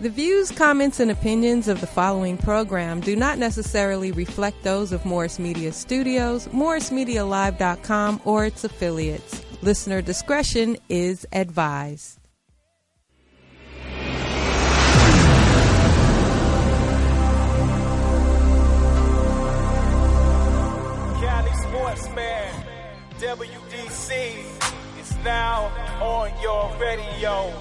The views, comments, and opinions of the following program do not necessarily reflect those of Morris Media Studios, MorrisMediaLive.com, or its affiliates. Listener discretion is advised. Cali Sportsman, WDC, is now on your radio.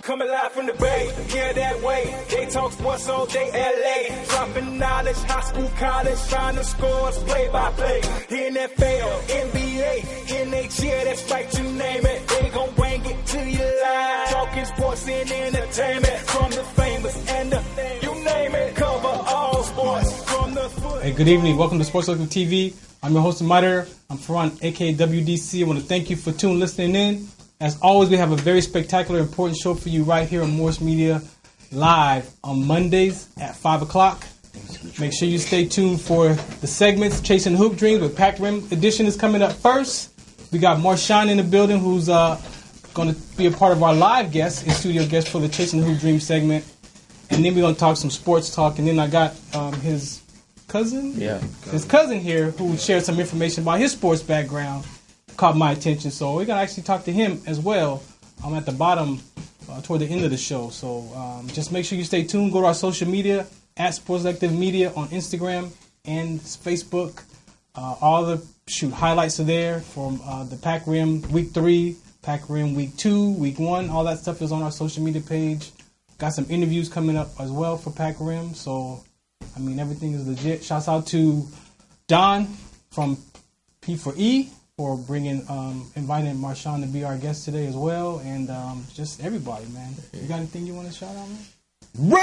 Coming live from the Bay, yeah, that way. They talk sports all day, LA. Dropping knowledge, high school, college, trying to score, play by play. NFL, NBA, NHL, that's right, you name it. They gon' bring it to you live. Talking sports and entertainment from the famous and the, you name it. Cover all sports from the foot. Hey, good evening. Welcome to Sports Local TV. I'm your host, Mater. I'm Ferran, aka WDC. I want to thank you for listening in. As always, we have a very spectacular, important show for you right here on Morris Media Live on Mondays at 5 o'clock. Make sure you stay tuned for the segments. Chasing Hoop Dreams with Pac Rim Edition is coming up first. We got Marshawn in the building, who's going to be a part of our live guest, in studio guest for the Chasing Hoop Dreams segment. And then we're going to talk some sports talk. And then I got his cousin? Yeah. His cousin here who shared some information about his sports background. Caught my attention, so we're gonna actually talk to him as well. I'm at the bottom toward the end of the show, so just make sure you stay tuned. Go to our social media at Sports Active Media on Instagram and Facebook. All the highlights are there from the Pac Rim Week 3, Pac Rim Week 2, Week 1. All that stuff is on our social media page. Got some interviews coming up as well for Pac Rim, so I mean everything is legit. Shouts out to Don from P4E. For bringing, inviting Marshawn to be our guest today as well, and just everybody, man. You got anything you want to shout out, man? Raiders!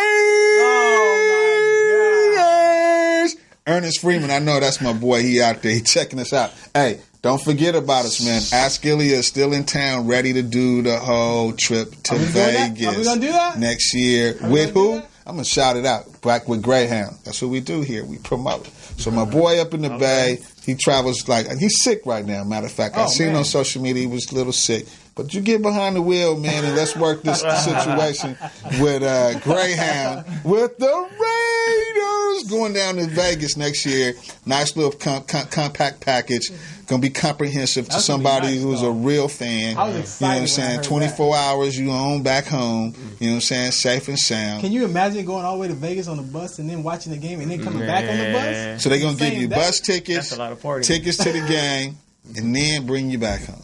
Ernest Freeman, I know that's my boy. He out there. He checking us out. Hey, don't forget about us, man. Ask Ilya is still in town, ready to do the whole trip to Vegas. Are we gonna do that next year? With who? I'm gonna shout it out. Back with Greyhound. That's what we do here. We promote. So my boy up in the Bay, he travels like he's sick right now. Matter of fact, I seen on social media he was a little sick. But you get behind the wheel, man, and let's work this situation with Greyhound with the Raiders going down to Vegas next year. Nice little compact package. Going to be comprehensive to somebody who's a real fan. I was excited. You know what I'm saying? 24 hours, you own back home. You know what I'm saying? Safe and sound. Can you imagine going all the way to Vegas on the bus and then watching the game and then coming back on the bus? So they're going to give you bus tickets, That's a lot of partying. tickets to the game, and then bring you back home.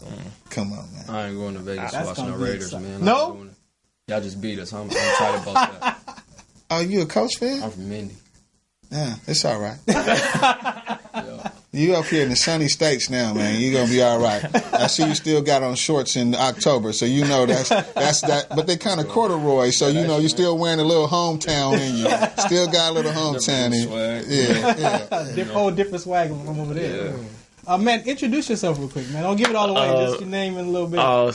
Come on, man. I ain't going to Vegas That's watching gonna the be Raiders, exciting. man. No? Y'all just beat us. I'm excited about that. Oh, you a Coach fan? I'm from Indy. Yeah, it's all right. Yeah. You up here in the sunny states now, man. You're gonna be all right. I see you still got on shorts in October, so you know that's that. But they kind of corduroy, so you know you're still wearing a little hometown in you. Still got a little hometown in you. Yeah. Different swag from over there. Yeah. Man, introduce yourself real quick, man. Don't give it all away. Just your name in a little bit. I'm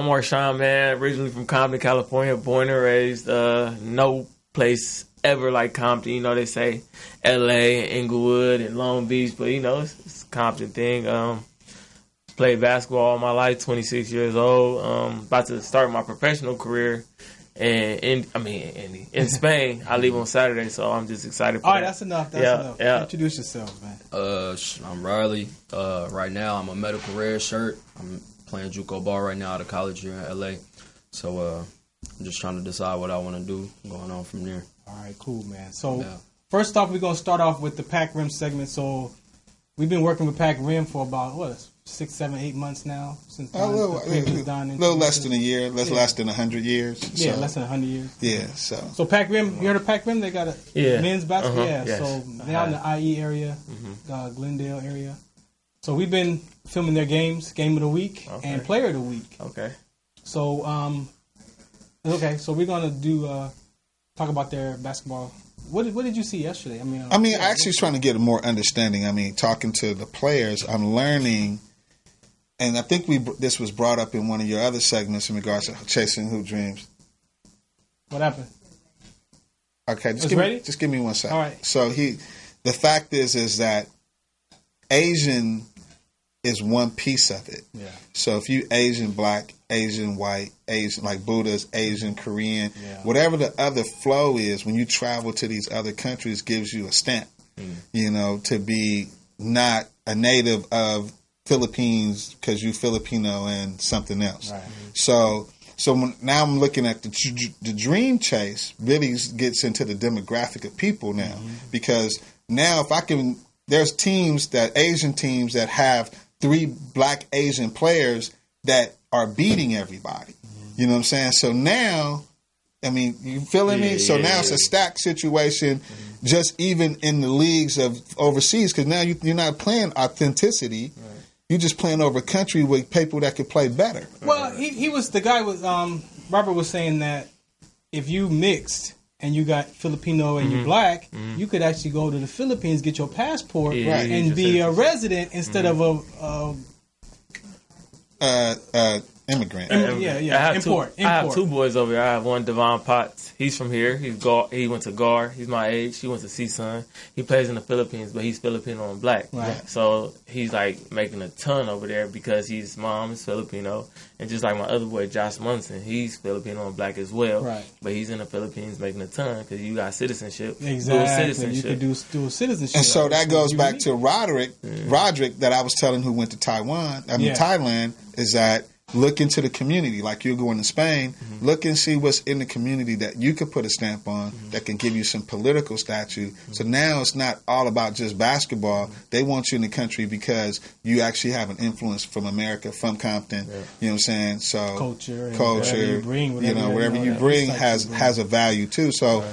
Marshawn, man. Originally from Compton, California. Born and raised. No place ever like Compton. You know, they say L.A. and Inglewood and Long Beach, but you know, it's a Compton thing. Played basketball all my life, 26 years old. About to start my professional career. And in Spain, I leave on Saturday, so I'm just excited for all right, that. that's enough. That's enough. Yeah. Introduce yourself, man. I'm Riley. Right now, I'm a medical red shirt. I'm playing JUCO ball right now out of college here in LA. So I'm just trying to decide what I want to do going on from there. All right, cool, man. So first off, we're going to start off with the Pac Rim segment. So we've been working with Pac Rim for about, 6, 7, 8 months now since A little less than a year, less than 100 years. Yeah, so. less than 100 years. Yeah, So Pac Rim, you heard of Pac Rim? They got a men's basketball. Yes. So they're out in the IE area, Glendale area. So we've been filming their games, Game of the Week and Player of the Week. Okay. So so we're gonna do talk about their basketball. What did you see yesterday? I actually trying to get a more understanding. Talking to the players, I'm learning. And I think this was brought up in one of your other segments in regards to Chasing Hoop Dreams. What happened? Okay, just give me 1 second. All right. So the fact is that Asian is one piece of it. Yeah. So if you Asian, black, Asian, white, Asian, like Buddhist, Asian, Korean, whatever the other flow is. When you travel to these other countries, gives you a stamp. You know, to be not a native of Philippines because you Filipino and something else. Right. So now I'm looking at the dream chase really gets into the demographic of people now, because now if I can, there's Asian teams that have 3 black Asian players that are beating everybody. You know what I'm saying? So now, I mean, you feeling me? So now it's a stacked situation, just even in the leagues of overseas, because now you're not playing authenticity. Right. You're just playing over country with people that could play better. Well, he was the guy with Robert was saying that if you mixed and you got Filipino and you black, you could actually go to the Philippines, get your passport, and be a resident instead of a immigrant. Import. I have 2 boys over here. I have one, Devon Potts. He's from here. He went to GAR. He's my age. He went to CSUN. He plays in the Philippines, but he's Filipino and black. Right. So he's like making a ton over there because his mom is Filipino. And just like my other boy, Josh Munson, he's Filipino and black as well. Right. But he's in the Philippines making a ton because you got citizenship. Exactly. Dual citizenship. You could do dual citizenship. And so that goes back to Roderick that I was telling, who went to Thailand, is that look into the community. Like you're going to Spain, look and see what's in the community that you could put a stamp on that can give you some political stature. So now it's not all about just basketball. They want you in the country because you actually have an influence from America, from Compton. You know what I'm saying? So culture, whatever you bring has a value too. So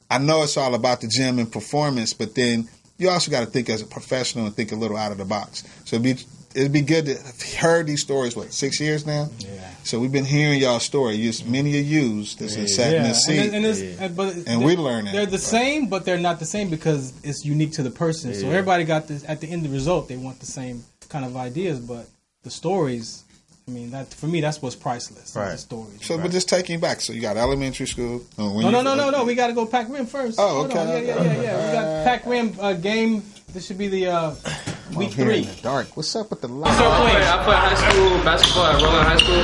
I know it's all about the gym and performance, but then you also got to think as a professional and think a little out of the box. So it'd be good to have heard these stories, 6 years now? Yeah. So we've been hearing y'all story. Many of yous that's sat in this seat. And we're learning. They're the same, but they're not the same because it's unique to the person. So everybody got this, at the end of the result, they want the same kind of ideas, but the stories, I mean, that for me, that's what's priceless. Right. The stories. So, but just taking you back. So you got elementary school. No. We got to go Pac Rim first. Oh, okay. Yeah. We got Pac Rim game. This should be the week 3. In the dark. What's up with the light? I play high school basketball at Roland High School.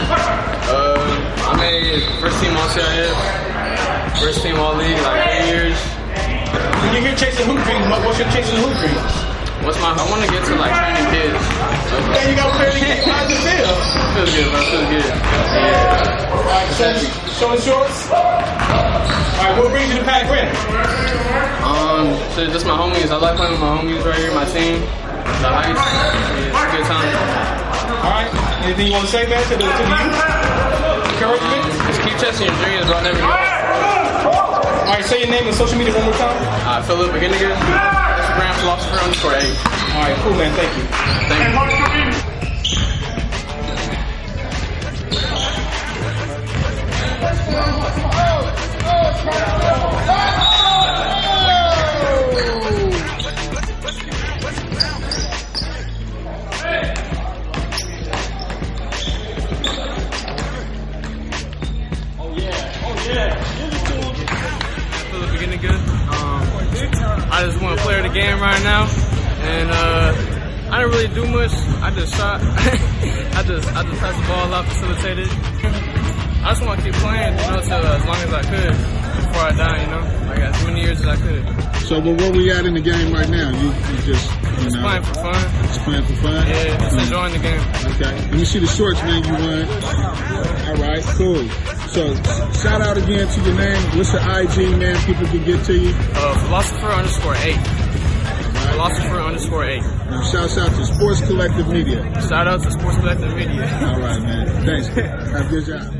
I made first team all CIF, first team all league, like 3 years. When you're here chasing hoop dreams, what's your chasing hoop dreams? I want to get to like training kids. Okay, you got training kids. How's it feel? Feels good, bro. Feels good. Yeah. All right, showing shorts. All right, what brings you to Pac Rim? So just my homies. I like playing with my homies right here, my team. The heights. Yeah, it's a good time. All right. Anything you want to say, man, to the youth? Encouragement? Just keep chasing your dreams, bro. Never give up. All right, say your name and social media one more time. Philip Beginniger. Instagram philosopher_8. All right, cool, man. Thank you. Philip Beginniger. I just want to play the game right now, and I didn't really do much. I just shot. I just passed the ball out, facilitated. I just want to keep playing, till as long as I could before I die. Like as many years as I could. So, but where we at in the game right now? You just playing for fun. Just playing for fun. Yeah, just enjoying the game. Okay. Let me see the shorts, man. You won. All right, cool. So, shout out again to your name. What's your IG, man? People can get to you. Philosopher_8. Philosopher_8. Now, shouts out to Sports Collective Media. Shout out to Sports Collective Media. All right, man. Thanks. Have a good job.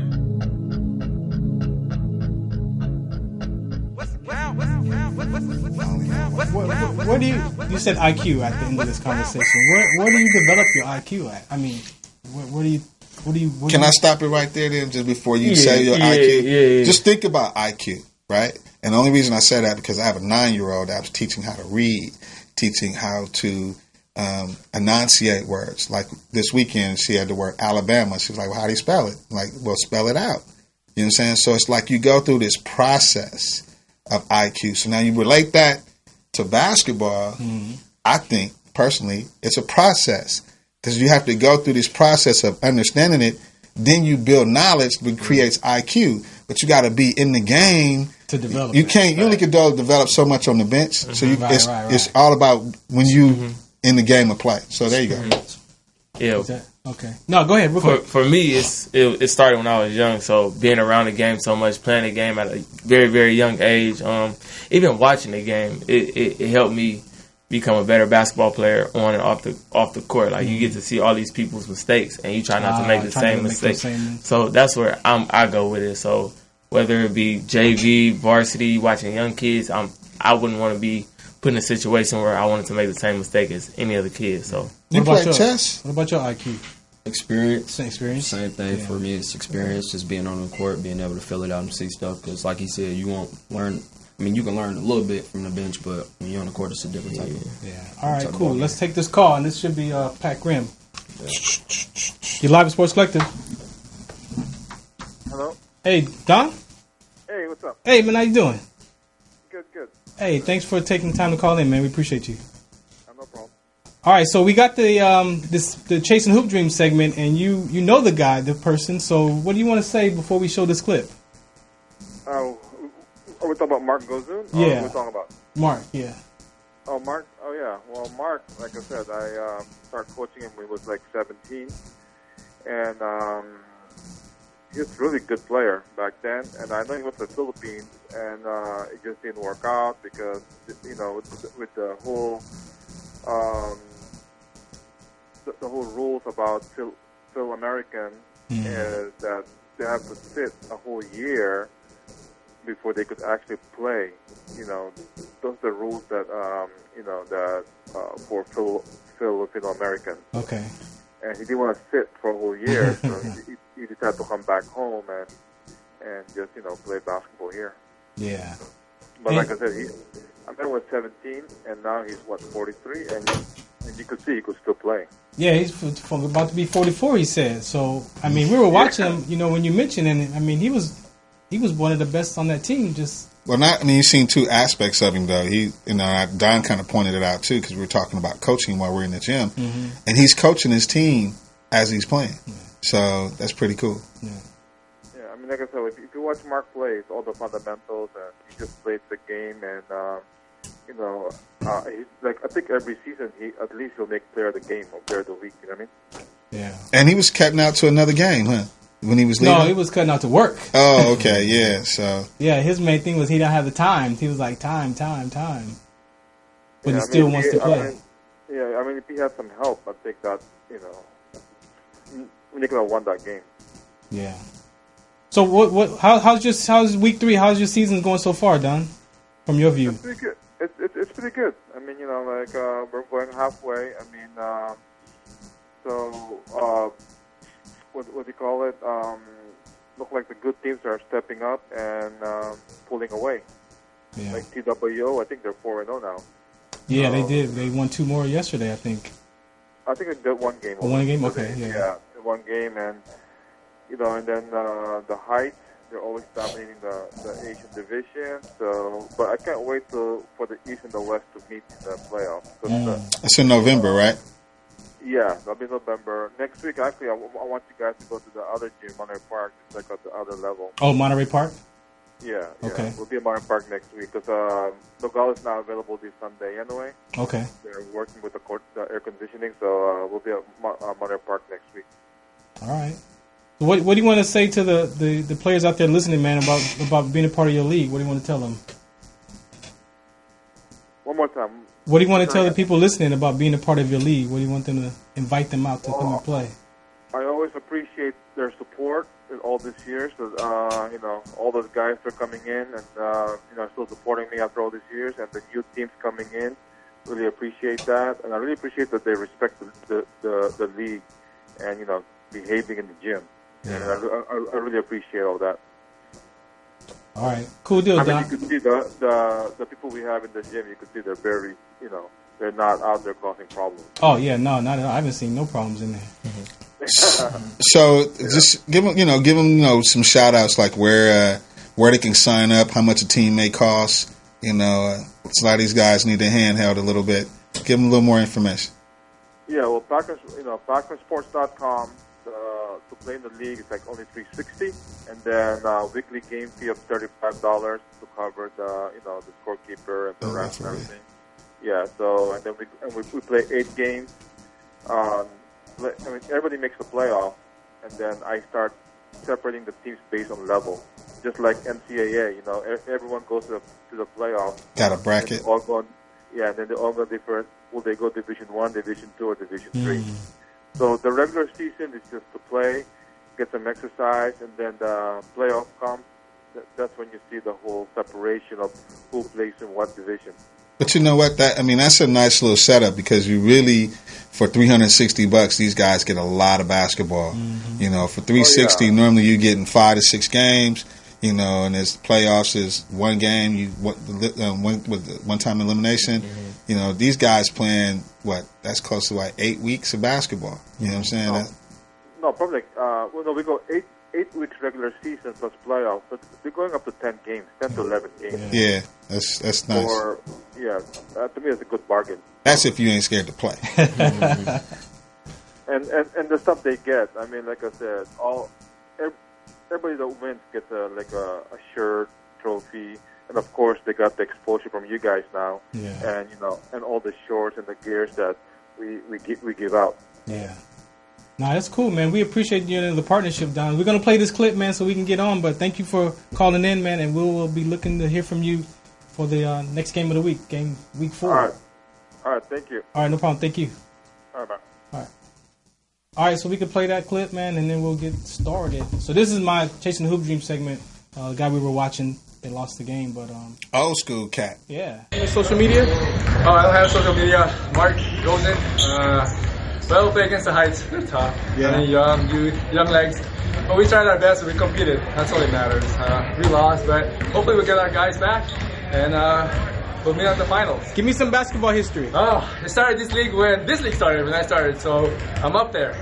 Where do you said IQ at the end of this conversation? Where do you develop your IQ at? I mean, where do you? Can I stop it right there then, just before you say your IQ? Yeah. Just think about IQ, right? And the only reason I say that because I have a 9-year-old that I was teaching how to read, teaching how to enunciate words. Like this weekend, she had the word Alabama. She was like, well, how do you spell it? I'm like, well, spell it out. You know what I'm saying? So it's like you go through this process of IQ. So now you relate that to basketball. Mm-hmm. I think, personally, it's a process. Because you have to go through this process of understanding it. then you build knowledge, which creates IQ. But you got to be in the game to develop. You can't. You only can develop so much on the bench. So it's all about when you in the game of play. So there you go. Yeah. Okay. No, go ahead. Real quick. For me, it started when I was young. So being around the game so much, playing the game at a very, very young age, even watching the game, it helped me become a better basketball player on and off the court. Like you get to see all these people's mistakes, and you try not to make the same mistake. So that's where I go with it. So whether it be JV, varsity, watching young kids, I wouldn't want to be put in a situation where I wanted to make the same mistake as any other kid. So you play chess? What about your IQ? Experience. Same thing for me. It's experience, just being on the court, being able to fill it out and see stuff. Because like he said, you won't learn. I mean, you can learn a little bit from the bench, but when you're on the court, it's a different type of. Yeah. All right, cool. Let's take this call, and this should be Pat Grimm. You're live at Sports Collective. Hello. Hey, Don. Hey, what's up? Hey, man, how you doing? Good. Hey, thanks for taking the time to call in, man. We appreciate you. No problem. All right, so we got the Chasing Hoop Dream segment, and you know the guy, the person. So what do you want to say before we show this clip? Are we talking about Mark Gozoon? Yeah. We're talking about Mark, yeah. Oh, Mark. Oh, yeah. Well, Mark, like I said, I started coaching him when he was like 17, and he was a really good player back then. And I know he went to the Philippines, and it just didn't work out because with the whole the whole rules about Phil American is that they have to sit a whole year before they could actually play. Those are the rules that for Filipino American. Okay. And he didn't want to sit for a whole year, so he decided to come back home and just play basketball here. Yeah. But like I said, I met him at 17, and now he's 43, and you could see he could still play. Yeah, he's about to be 44. He said. So I mean, we were watching him. When you mentioned it, I mean, he was one of the best on that team. You've seen two aspects of him, though. Don kind of pointed it out, too, because we were talking about coaching while we're in the gym. Mm-hmm. And he's coaching his team as he's playing. Yeah. So that's pretty cool. Yeah, I mean, like I said, if you watch Mark play, it's all the fundamentals, and he just plays the game, and, he's like, I think every season, at least he'll make player of the game or player of the week, you know what I mean? Yeah. And he was cutting out to another game, huh? When he was leaving? No, he was cutting out to work. Oh, okay, yeah. So yeah, his main thing was he didn't have the time. He was like time, but he still wants to play. I mean, if he had some help, I think that we could have won that game. Yeah. So how's week 3? How's your season going so far, Don? From your view? It's pretty good. It's pretty good. I mean, we're going halfway. I mean, what do you call it? Look like the good teams are stepping up and pulling away. Yeah. Like TWO, I think they're 4-0 now. Yeah, they did. They won 2 more yesterday, I think. I think they did one game. One game? Okay, yeah. One game, and and then the Heights, they're always dominating the Asian division. So, but I can't wait for the East and the West to meet in the playoffs. It's in November, right? Yeah, that'll be November. Next week, actually, I want you guys to go to the other gym, Monterey Park, to check out the other level. Oh, Monterey Park? Yeah. Okay. We'll be at Monterey Park next week because Nogales is not available this Sunday anyway. Okay. They're working with the air conditioning, so we'll be at Monterey Park next week. All right. What do you want to say to the players out there listening, man, about being a part of your league? What do you want to tell them? One more time. What do you want to tell the people listening about being a part of your league? What do you want them to invite them out to come and play? I always appreciate their support all these years. All those guys are coming in and still supporting me after all these years, and the youth teams coming in. Really appreciate that, and I really appreciate that they respect the league and behaving in the gym. Yeah. And I really appreciate all that. All right, cool deal, Don. You could see the people we have in the gym. You could see they're very, they're not out there causing problems. Oh yeah, no, not at all. I haven't seen no problems in there. Mm-hmm. So just give them some shout outs, like where they can sign up, how much a team may cost. A lot of these guys need their handheld a little bit. Give them a little more information. Yeah, well, PackmanSports.com. to play in the league, it's like only $360, and then weekly game fee of $35 to cover the the scorekeeper and the refs and everything. Yeah. So and then we play 8 games. Everybody makes the playoff, and then I start separating the teams based on level, just like NCAA. Everyone goes to the playoff. Got a bracket. And then they all go different. Will they go Division 1, Division 2, or Division 3? So the regular season is just to play, get some exercise, and then the playoff comes. That's when you see the whole separation of who plays in what division. But you know what? That's a nice little setup, because you really, for $360, these guys get a lot of basketball. For $360, normally you're getting 5 to 6 games. And as playoffs is 1 game, with one-time elimination. These guys playing that's close to 8 weeks of basketball. You know what I'm saying? No, probably. We go 8 weeks regular season plus playoffs, but we're going up to 10 games, 10 to 11 games. Yeah, that's nice. To me, it's a good bargain. That's if you ain't scared to play. And the stuff they get. I mean, like I said, everybody that wins gets a shirt, trophy, and of course they got the exposure from you guys now, and and all the shorts and the gears that we give out. Yeah. Nah, that's cool, man. We appreciate you and the partnership, Don. We're gonna play this clip, man, so we can get on. But thank you for calling in, man, and we'll be looking to hear from you for the next game of the week, week 4. All right. Thank you. All right, no problem. Thank you. All right, bye. All right, so we can play that clip, man, and then we'll get started. So this is my Chasing the Hoop Dream segment. The guy we were watching, they lost the game, but old school cat. Yeah. Social media? Oh, I don't have social media. Mark goes in. Well, play against the Heights. They're tough. Yeah. I mean, young legs. But we tried our best. We competed. That's all that matters. We lost, but hopefully we'll get our guys back and we'll meet at the finals. Give me some basketball history. Oh, it started this league when I started. So I'm up there.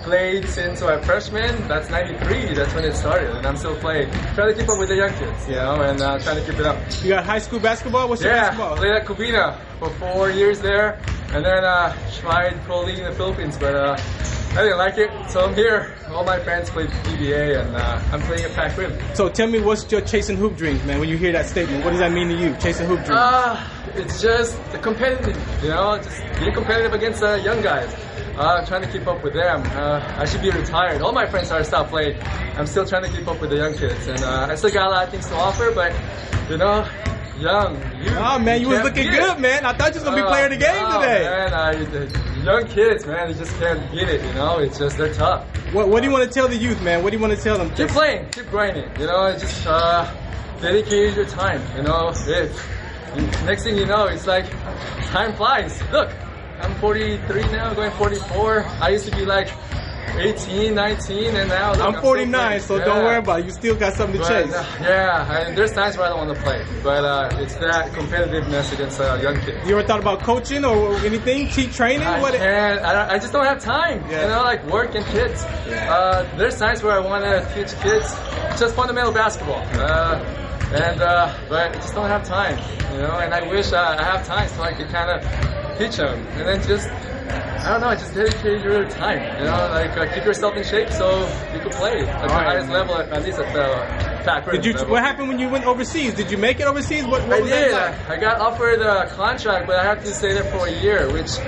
Played since freshman. That's 93. That's when it started, and I'm still playing. Trying to keep up with the young kids, and trying to keep it up. You got high school basketball? What's your basketball? Played at Cubina for 4 years there, and then tried pro league in the Philippines, but I didn't like it, so I'm here. All my friends played PBA, and I'm playing at Pac Rim. So tell me, what's your chasing hoop dreams, man? When you hear that statement, what does that mean to you? Chasing hoop dreams? It's just the competitive, just being competitive against young guys. Trying to keep up with them. I should be retired. All my friends are stopped playing. I'm still trying to keep up with the young kids, and I still got a lot of things to offer. But young. Man, you was looking good, man. I thought you was gonna be playing the game today. Man, the young kids, man, you just can't get it. It's just they're tough. What do you want to tell the youth, man? What do you want to tell them? Keep playing, keep grinding. Just dedicate your time. Next thing you know, it's like time flies. Look. I'm 43 now, going 44. I used to be 18, 19, and now I'm 49, so don't worry about it. You still got something to chase. And there's times where I don't want to play, but it's that competitiveness against young kids. You ever thought about coaching or anything? Cheat training? I just don't have time. Work and kids. There's times where I want to teach kids just fundamental basketball. But I just don't have time, and I wish I have time so I could kind of teach them, and then just dedicate your time, keep yourself in shape so you can play at the highest level, at least at the Pac Rim level. What happened when you went overseas? Did you make it overseas? What I did. I got offered a contract, but I had to stay there for a year, which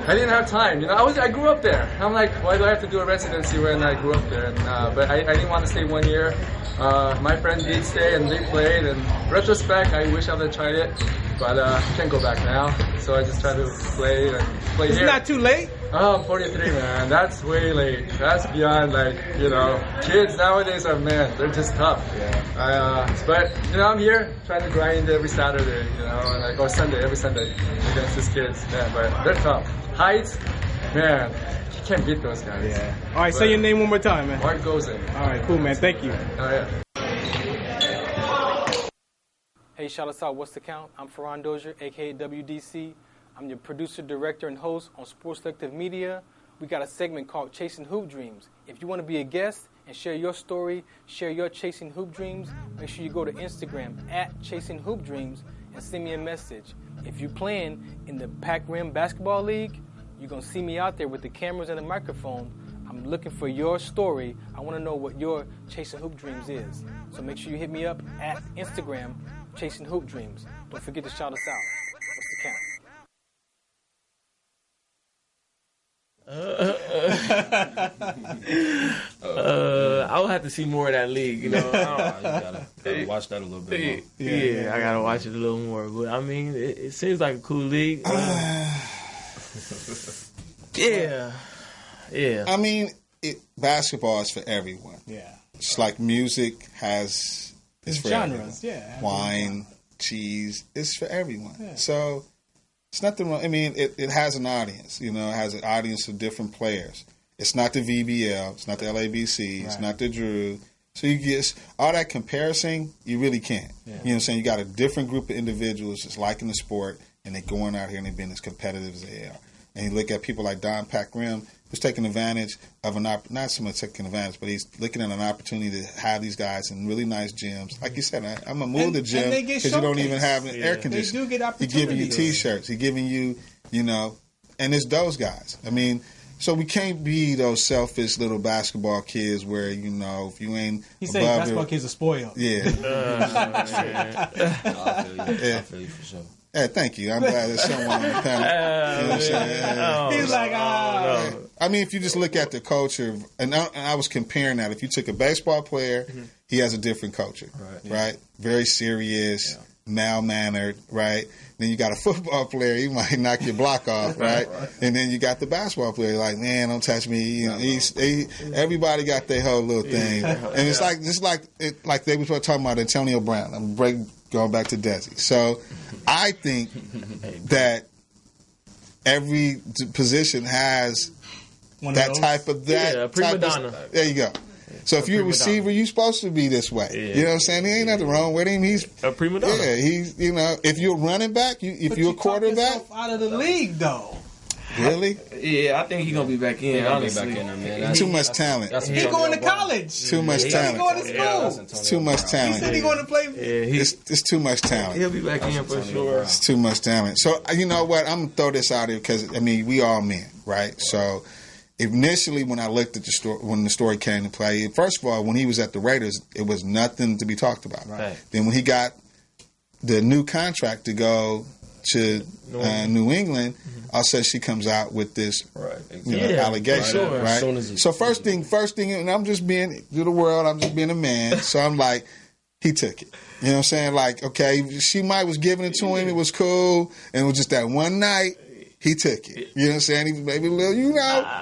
I didn't have time. I grew up there. I'm like, why do I have to do a residency when I grew up there? And but I didn't want to stay 1 year. My friend did stay, and they played. And retrospect, I wish I would have tried it, but I can't go back now. So I just try to play here. It's not too late? Oh, I'm 43, man. That's way late. That's beyond, kids nowadays are, they're just tough. But, I'm here trying to grind every Saturday, or Sunday, every Sunday against these kids. Man, but they're tough. Heights, man, you can't beat those guys. Yeah. All right, say your name one more time, man. Mark goes in. All right, cool, man. Thank you. Oh, yeah. Hey, shout us out. What's the count? I'm Ferran Dozier, a.k.a. WDC. I'm your producer, director, and host on Sports Selective Media. We got a segment called Chasing Hoop Dreams. If you want to be a guest and share your story, share your Chasing Hoop Dreams, make sure you go to Instagram @Chasing Hoop Dreams and send me a message. If you're playing in the Pac Rim Basketball League, you're going to see me out there with the cameras and the microphone. I'm looking for your story. I want to know what your Chasing Hoop Dreams is. So make sure you hit me up at Instagram, Chasing Hoop Dreams. Don't forget to shout us out. What's the count? I would have to see more of that league, you know. You gotta watch that a little bit more. Yeah, I gotta watch it a little more. But I mean, it seems like a cool league. Yeah. I mean, basketball is for everyone. Yeah. It's like music is for genres. everyone. Yeah. Wine, cheese, it's for everyone. Yeah. So it's nothing wrong. I mean, it has an audience. You know, it has an audience of different players. It's not the VBL. It's not the LABC. It's not the Drew. So you get all that comparison, you really can't. Yeah. You know what I'm saying? You got a different group of individuals that's liking the sport, and they're going out here and they're being as competitive as they are. And you look at people like Don Pack Rim, who's taking advantage of not so much taking advantage, but he's looking at an opportunity to have these guys in really nice gyms. Like you said, I'm going to move the gym because you don't even have an air conditioner. They do get opportunities. He's giving you T-shirts. He's giving you, and it's those guys. I mean, so we can't be those selfish little basketball kids where, if you ain't He's saying basketball kids are spoiled. Yeah. I feel you for sure. Hey, thank you. I'm glad there's someone on the panel. You know what I'm saying? He's like, I mean, if you just look at the culture, and I was comparing that. If you took a baseball player, he has a different culture, right? Very serious, mal-mannered, right? Then you got a football player, he might knock your block off, right? And then you got the basketball player, like, man, don't touch me. Everybody got their whole little thing, and it's like like they were talking about Antonio Brown. I'm going back to Desi. So I think that every position has that type of prima donna. There you go. So if you're a receiver, you're supposed to be this way. Yeah. You know what I'm saying? There ain't nothing wrong with him. He's a prima donna. Yeah, he's if you're a running back, if you're a quarterback, out of the league though. Really? Yeah, I think he's gonna be back in. Honestly, man. Too much talent. He's going to college. Too much talent. He's going to school. It's too much talent. He said he's going to play. Yeah, it's too much talent. He'll be back in for sure. It's too much talent. So you know what? I'm gonna throw this out here because we all men, right? So initially, when I looked at the story, when the story came to play, first of all, when he was at the Raiders, it was nothing to be talked about. Right. Then when he got the new contract to go to New England, all of a sudden she comes out with this allegation, right? So first thing, and I'm just being to the world, I'm just being a man. So I'm like, he took it. You know what I'm saying? Like, okay, she might was giving it to him, it was cool, and it was just that one night. He took it. You know what I'm saying? He maybe a little,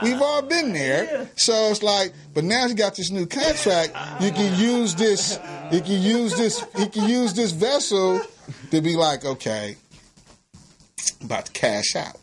we've all been there. Yeah. So it's like, but now he got this new contract. You can use this. He can use this vessel to be like, okay, I'm about to cash out.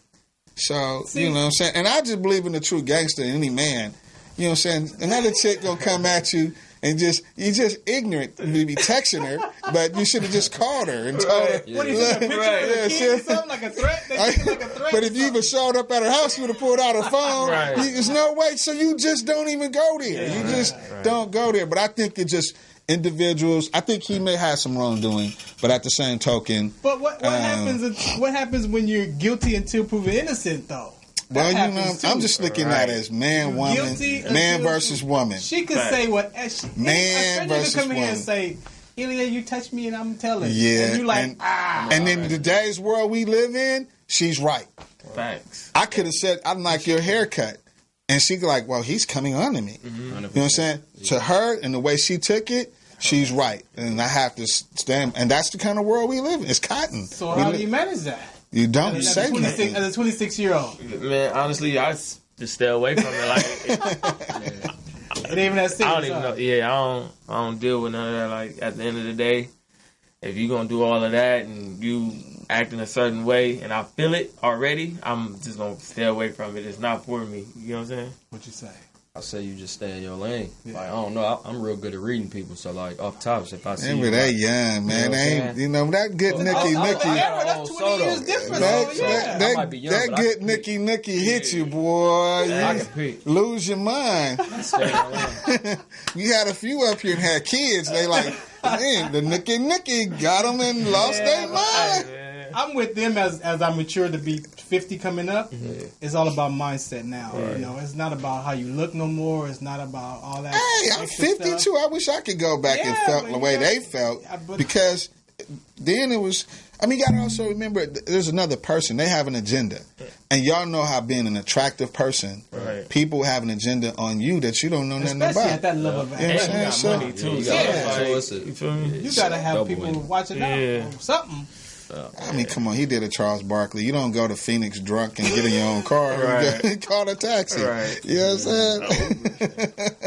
So you know what I'm saying? And I just believe in the true gangster in any man. You know what I'm saying? Another chick gonna come at you. And you're just ignorant to be texting her, but you should have just called her and told her. What is it? A picture of a kid or something like a threat? They like a threat. But if you even showed up at her house, you would have pulled out her phone. There's no way. So you just don't even go there. You just don't go there. But I think it just individuals. I think he may have some wrongdoing, but at the same token. But what happens? What happens when you're guilty until proven innocent, though? Well, I'm just looking at it as man, woman, man versus woman. She could say what man versus come woman. Here and say, Ilya, you touched me and I'm telling. Yeah, and you like, and in today's world we live in, she's right. Thanks. I could have said, I like your haircut. And she like, well, he's coming on to me. Mm-hmm. You know what I'm saying? To her, and the way she took it, she's right. And I have to stand. And that's the kind of world we live in. It's cotton. So how do you manage that? You don't say anything. As a 26-year-old. Man, honestly, I just stay away from it. Like, it ain't even that serious. I don't even know. Yeah, I don't deal with none of that. Like, at the end of the day, if you're going to do all of that and you act in a certain way and I feel it already, I'm just going to stay away from it. It's not for me. You know what I'm saying? What you say? I say you just stay in your lane. Yeah. Like, I don't know. I'm real good at reading people. So, like, off tops, if I see you. They young, man. That good Nicky. That's 20 years different. That good Nicky hit you, boy. You lose your mind. We had a few up here and had kids. They like, man, the Nicky got them and lost their mind. I'm with them as I mature to be 50 coming up. It's all about mindset now. Right. You know, it's not about how you look no more. It's not about all that. Hey, I'm extra 52. stuff. I wish I could go back and Yeah, felt but the you way know- they felt Yeah, but- because then it was. I mean, you got to also remember there's another person. They have an agenda, and y'all know how being an attractive person, Right. people have an agenda on you that you don't know nothing Especially about. at that level of You know what I'm action. saying? got money too. You So got it's money. like, So it's a- you feel me? You got to have double people win. watching out Yeah. for something. I mean, come on. He did a Charles Barkley. You don't go to Phoenix drunk and get in your own car. Right. You call a taxi. Right. You know what I'm saying?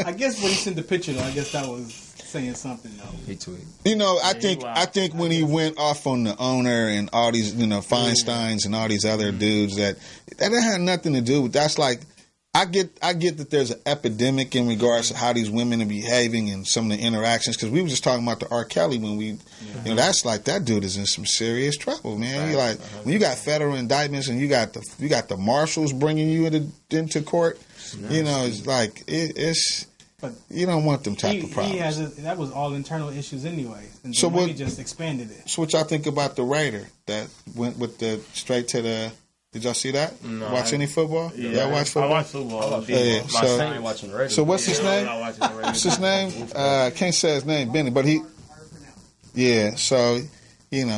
I guess when he sent the picture, though, I guess that was saying something, though. He tweeted. You know, I Yeah, think when he went off on the owner and all these, Feinsteins and all these other dudes that had nothing to do with. That's like, I get that there's an epidemic in regards to how these women are behaving and some of the interactions. Because we were just talking about the R. Kelly when we, that's like that dude is in some serious trouble, man. You like when you got federal indictments and you got the marshals bringing you into court. You know, it's like it's. But you don't want them type of problems. That was all internal issues anyway. And So so he what- just expanded it. So what y'all think about the Raider that went with the straight to the? Did y'all see that? No, watch any football? Yeah, Y'all watch football? I watch football. Yeah, My so- I ain't watching the Raiders. So what's his I'm name? not watching the Raiders. What's his name? I can't say his name, Benny, but he. Yeah, so he for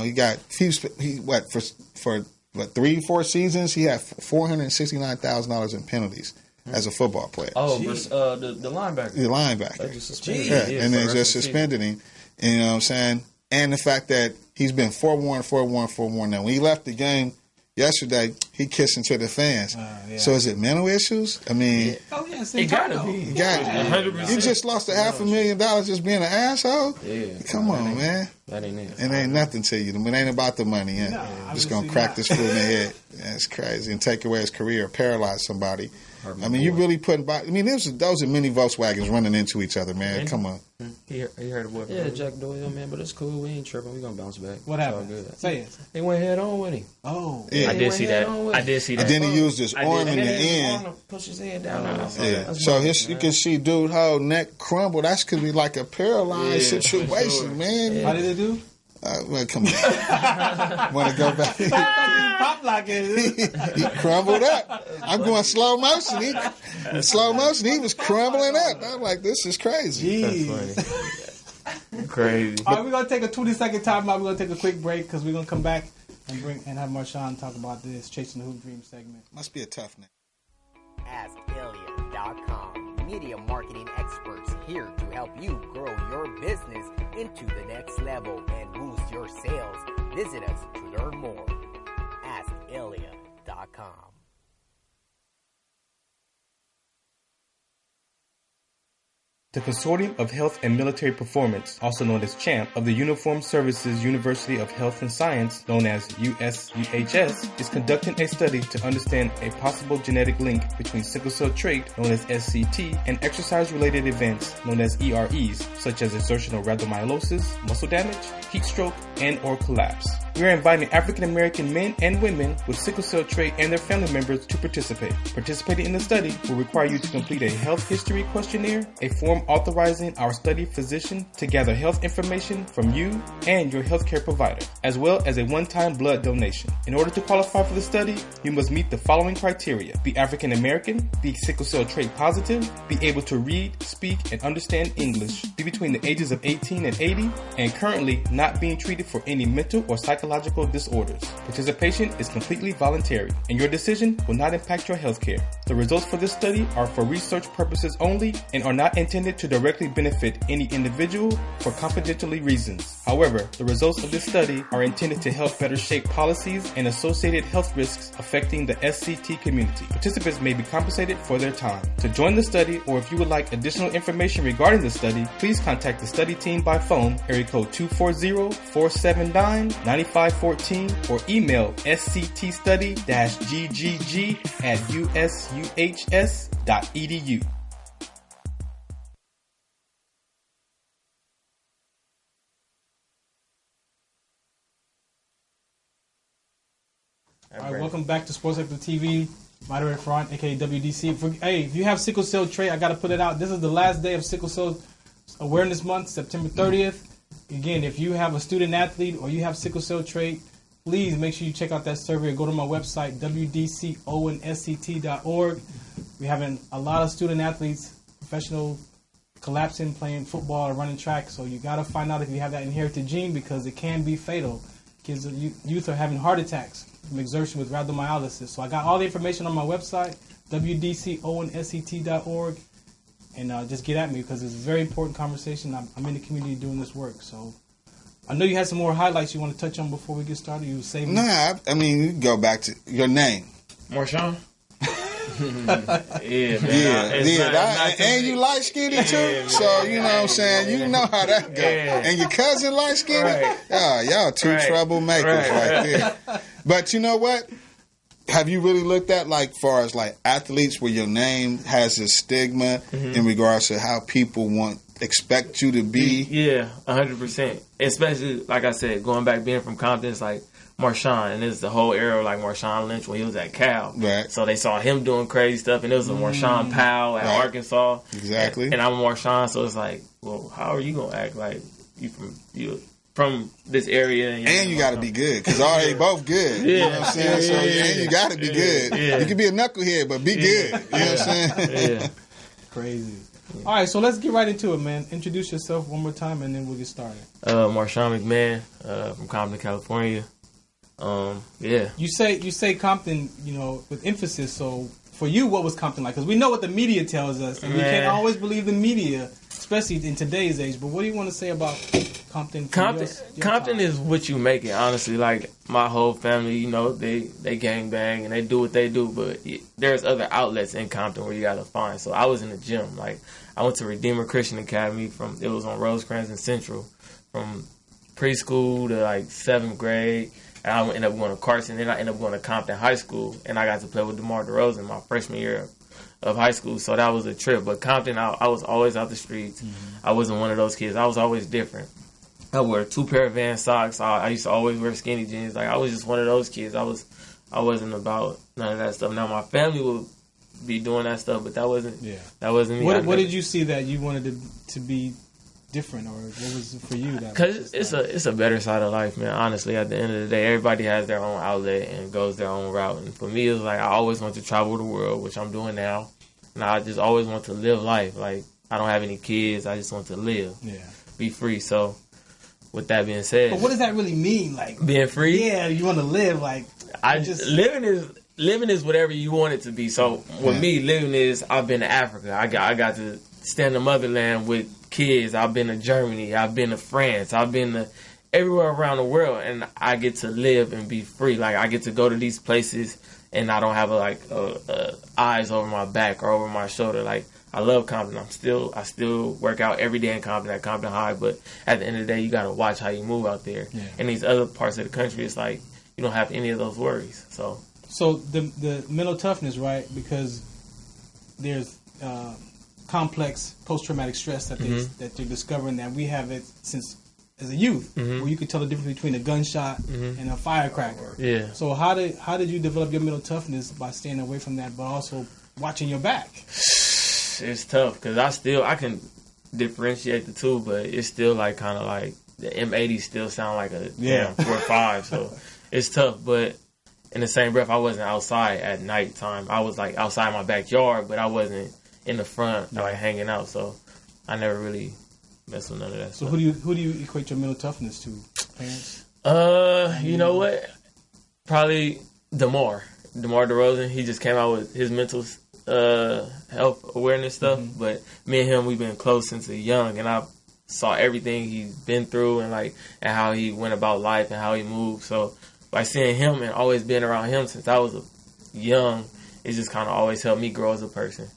3-4 seasons he had $469,000 in penalties as a football player. Oh, the linebacker. The linebacker. They just suspended Yeah, him. and for they the just rest of the season. suspended him. And, you know what I'm saying? And the fact that he's been 4-1 now. When he left the game yesterday, he kissing to the fans. Yeah. So is it mental issues? I mean, Oh, yeah, it's It gotta be. you got 100%. you just lost $500,000 just being an asshole? Yeah. Come on, man. That ain't it. It ain't nothing to you. It ain't about the money. Yeah. No, Just going obviously to crack not. this fool in the head. That's crazy. And take away his career or paralyze somebody. I mean, you really putting by. I mean, those are many Volkswagens running into each other, man. Come on. He heard a word. Yeah, Jack Doyle, man, but it's cool. We ain't tripping. We gonna bounce back. What It's all happened? good. Say it. He went head on with him. Oh. Yeah. I did see that. I did see that. And then he used his I arm did. in the And then he end. wanted to push his head down. Yeah. That's So bullshit, you man. can see dude whole neck crumble. That's could be like a paralyzed Yeah, situation, for sure. man. How did it do? Well, come on. Want to go back? Pop like it. He crumbled up. I'm going slow motion. He was crumbling up. I'm like, this is crazy. Jeez. Crazy. All right, we're going to take a 20-second time out. We're going to take a quick break because we're going to come back and have Marshawn talk about this Chasing the Hoop Dream segment. Must be a tough name. AskElliot.com. Media marketing experts here to help you grow your business into the next level and boost your sales. Visit us to learn more. AskElliot.com. The Consortium of Health and Military Performance, also known as CHAMP, of the Uniformed Services University of Health and Science, known as USUHS, is conducting a study to understand a possible genetic link between sickle cell trait, known as SCT, and exercise-related events, known as EREs, such as exertional rhabdomyolysis, muscle damage, heat stroke, and or collapse. We are inviting African American men and women with sickle cell trait and their family members to participate. Participating in the study will require you to complete a health history questionnaire, a form authorizing our study physician to gather health information from you and your healthcare provider, as well as a one-time blood donation. In order to qualify for the study, you must meet the following criteria: be African American, be sickle cell trait positive, be able to read, speak, and understand English, be between the ages of 18 and 80, and currently not being treated for any mental or psychological disorders. Participation is completely voluntary, and your decision will not impact your healthcare. The results for this study are for research purposes only and are not intended to directly benefit any individual for confidentiality reasons. However, the results of this study are intended to help better shape policies and associated health risks affecting the SCT community. Participants may be compensated for their time. To join the study, or if you would like additional information regarding the study, please contact the study team by phone, area code 240-479-9514, or email sctstudy-ggg@usuhs.edu. All right, welcome back to Sports Active TV. Moderator Front, aka WDC. If you have sickle cell trait, I got to put it out. This is the last day of Sickle Cell Awareness Month, September 30th. Again, if you have a student athlete or you have sickle cell trait, please make sure you check out that survey or go to my website, wdconSCT.org. We're having a lot of student athletes, professional, collapsing, playing football or running track. So you got to find out if you have that inherited gene because it can be fatal. Kids, youth are having heart attacks from exertion with rhabdomyolysis. So I got all the information on my website, wdconSCT.org. And just get at me because it's a very important conversation. I'm in the community doing this work. So I know you had some more highlights you want to touch on before we get started. You save me. Nah, I mean, you can go back to your name. Marshawn? Yeah, man. And you light skinned too, so you know what I'm saying. You know how that goes. And your cousin light skinned. Right. Oh, y'all two troublemakers right there. But you know what? Have you really looked at like far as like athletes where your name has a stigma in regards to how people expect you to be? Yeah, 100%. Especially like I said, going back being from Compton, it's like Marshawn, and it's the whole era of like Marshawn Lynch when he was at Cal. Right. So they saw him doing crazy stuff, and it was a Marshawn Powell at Arkansas. Exactly. And I'm Marshawn, so it's like, well, how are you gonna act like you from this area? And you got to be good because they both good. You know what I'm saying? So and you got to be good. You can be a knucklehead, but be good. You know what I'm saying? Yeah. Crazy. All right, so let's get right into it, man. Introduce yourself one more time, and then we'll get started. Marshawn McMahon from Compton, California. Yeah. You say Compton, you know, with emphasis. So for you, what was Compton like? Because we know what the media tells us, and we can't always believe the media, especially in today's age. But what do you want to say about Compton? Compton is what you make it. Honestly, like my whole family, you know, they gang bang and they do what they do. But there's other outlets in Compton where you gotta find. So I was in the gym. Like I went to Redeemer Christian Academy it was on Rosecrans and Central, from preschool to like 7th grade. And I ended up going to Carson. Then I ended up going to Compton High School, and I got to play with DeMar DeRozan my freshman year of high school. So that was a trip. But Compton, I was always out the streets. I wasn't one of those kids. I was always different. I wore 2 pair of Vans socks. I used to always wear skinny jeans. Like I was just one of those kids. I wasn't about none of that stuff. Now my family would be doing that stuff, but that wasn't me. What did you see that you wanted to be different, or what was it for you? Because it's a better side of life, man. Honestly, at the end of the day, everybody has their own outlet and goes their own route. And for me, it's like I always want to travel the world, which I'm doing now. And I just always want to live life. Like I don't have any kids. I just want to live, be free. So, with that being said, but what does that really mean? Like being free? Yeah, you want to live. Like living is whatever you want it to be. So with me, living is I've been to Africa. I got to stand in the motherland with kids. I've been to Germany. I've been to France. I've been to everywhere around the world, and I get to live and be free. Like I get to go to these places, and I don't have eyes over my back or over my shoulder. Like I love Compton. I still work out every day in Compton at Compton High. But at the end of the day, you gotta watch how you move out there. Yeah. In these other parts of the country, it's like you don't have any of those worries. So the mental toughness, right? Because there's complex post-traumatic stress that they're discovering that we have it since as a youth, where you could tell the difference between a gunshot and a firecracker. Yeah. So how did you develop your mental toughness by staying away from that, but also watching your back? It's tough because I can differentiate the two, but it's still like kind of like the M80 still sound like a 4.5. So it's tough, but in the same breath, I wasn't outside at nighttime. I was like outside my backyard, but I wasn't in the front, like hanging out. So I never really messed with none of that so stuff. Who do you equate your mental toughness to? Parents? You know what? Probably DeMar DeRozan. He just came out with his mental health awareness stuff. But me and him, we've been close since young, and I saw everything he's been through and how he went about life and how he moved. So by seeing him and always being around him since I was young, it just kind of always helped me grow as a person.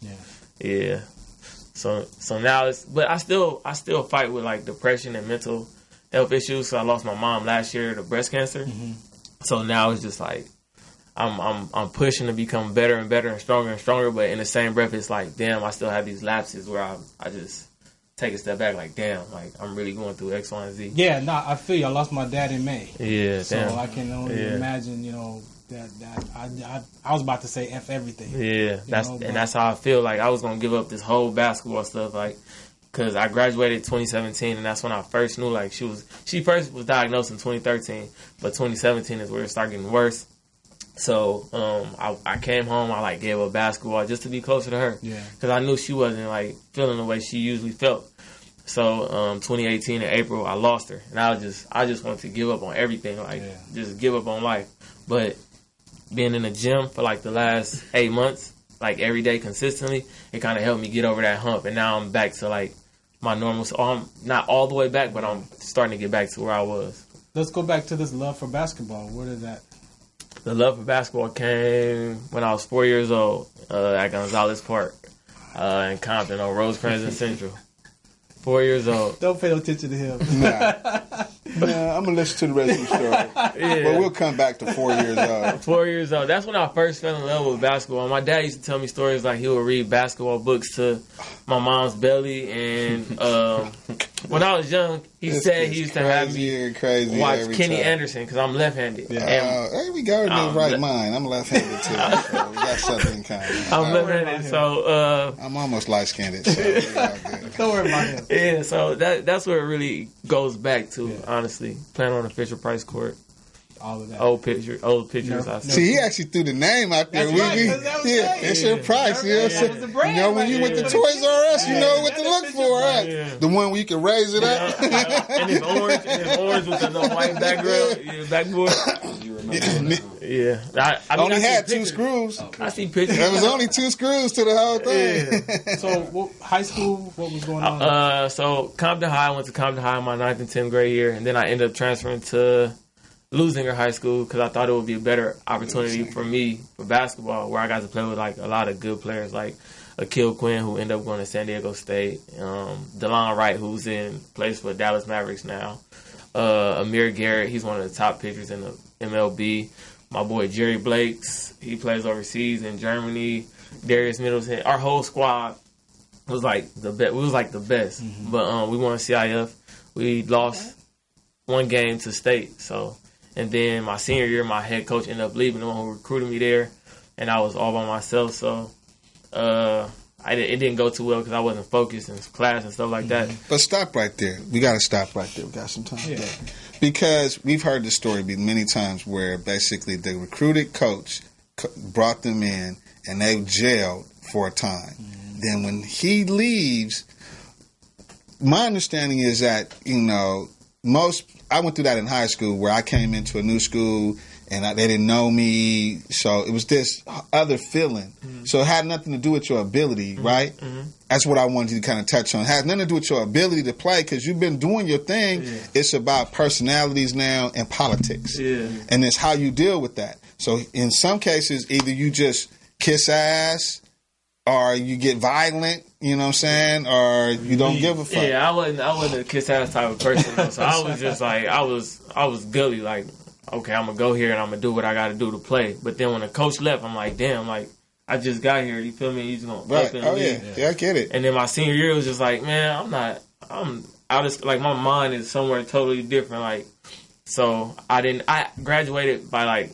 Yeah. So now but I still fight with like depression and mental health issues. So I lost my mom last year to breast cancer. So now it's just like I'm pushing to become better and better and stronger. But in the same breath, it's like, damn, I still have these lapses where I just take a step back, like, damn, like I'm really going through X, Y, and Z. Yeah, no, I feel you. I lost my dad in May. Yeah, so damn. I can only imagine, that I was about to say F everything. Yeah, that's how I feel. Like I was gonna give up this whole basketball stuff. Like because I graduated 2017, and that's when I first knew, like, she first was diagnosed in 2013, but 2017 is where it started getting worse. So I came home, I like gave up basketball just to be closer to her, because I knew she wasn't like feeling the way she usually felt. So 2018 in April, I lost her, and I just wanted to give up on everything, like just give up on life. But being in the gym for like the last 8 months, like every day consistently, it kind of helped me get over that hump, and now I'm back to like my normal. So I'm not all the way back, but I'm starting to get back to where I was. Let's go back to this love for basketball. Where did that? The love for basketball came when I was 4 years old at Gonzalez Park in Compton on Rosecrans and Central. 4 years old. Don't pay no attention to him. Nah, I'm going to listen to the rest of the story. But we'll come back to 4 years old. 4 years old. That's when I first fell in love with basketball. My dad used to tell me stories like he would read basketball books to my mom's belly. And when I was young, he said he used to have me watch Kenny Anderson because I'm left-handed. There we go in the right mind. I'm left-handed too. So we got something in common. I'm left-handed, so I'm almost light-skinned. So don't worry about him. Yeah, so that's where it really goes back to, honestly. Playing on the Fisher-Price court. All of that. Old pictures. See, he actually threw the name out there. It's your price. You know what I'm saying? You know, when you went to Toys R Us, you know what to look for, right? The one where you can raise it up. And it's orange with the little white backboard. You remember? I only had 2 screws. I see pictures. There was only 2 screws to the whole thing. So, high school, what was going on? So, Compton High, I went to Compton High in my 9th and 10th grade year, and then I ended up transferring to Lusinger High School because I thought it would be a better opportunity for me for basketball, where I got to play with like a lot of good players like Akil Quinn, who ended up going to San Diego State, DeLon Wright, who's plays for Dallas Mavericks now, Amir Garrett, he's one of the top pitchers in the MLB. My boy Jerry Blakes, he plays overseas in Germany. Darius Middleton, our whole squad was like the best. We was like the best, but we won CIF. We lost one game to State, so. And then my senior year, my head coach ended up leaving, the one who recruited me there, and I was all by myself. So it didn't go too well because I wasn't focused in class and stuff like that. But stop right there. We got to stop right there. We got some time. Because we've heard this story many times where basically the recruited coach brought them in and they jailed for a time. Then when he leaves, my understanding is that, I went through that in high school where I came into a new school and they didn't know me. So it was this other feeling. So it had nothing to do with your ability, right? That's what I wanted you to kind of touch on. It has nothing to do with your ability to play because you've been doing your thing. It's about personalities now and politics. And it's how you deal with that. So in some cases, either you just kiss ass or you get violent. You know what I'm saying? Or you don't give a fuck. Yeah, I wasn't a kiss ass type of person. So I was just like, I was gully. Like, okay, I'm gonna go here and I'm gonna do what I got to do to play. But then when the coach left, I'm like, damn, like I just got here. You feel me? He's gonna right. Oh yeah, I get it. And then my senior year was just like, man, I'm out of like my mind is somewhere totally different. Like, so I graduated by like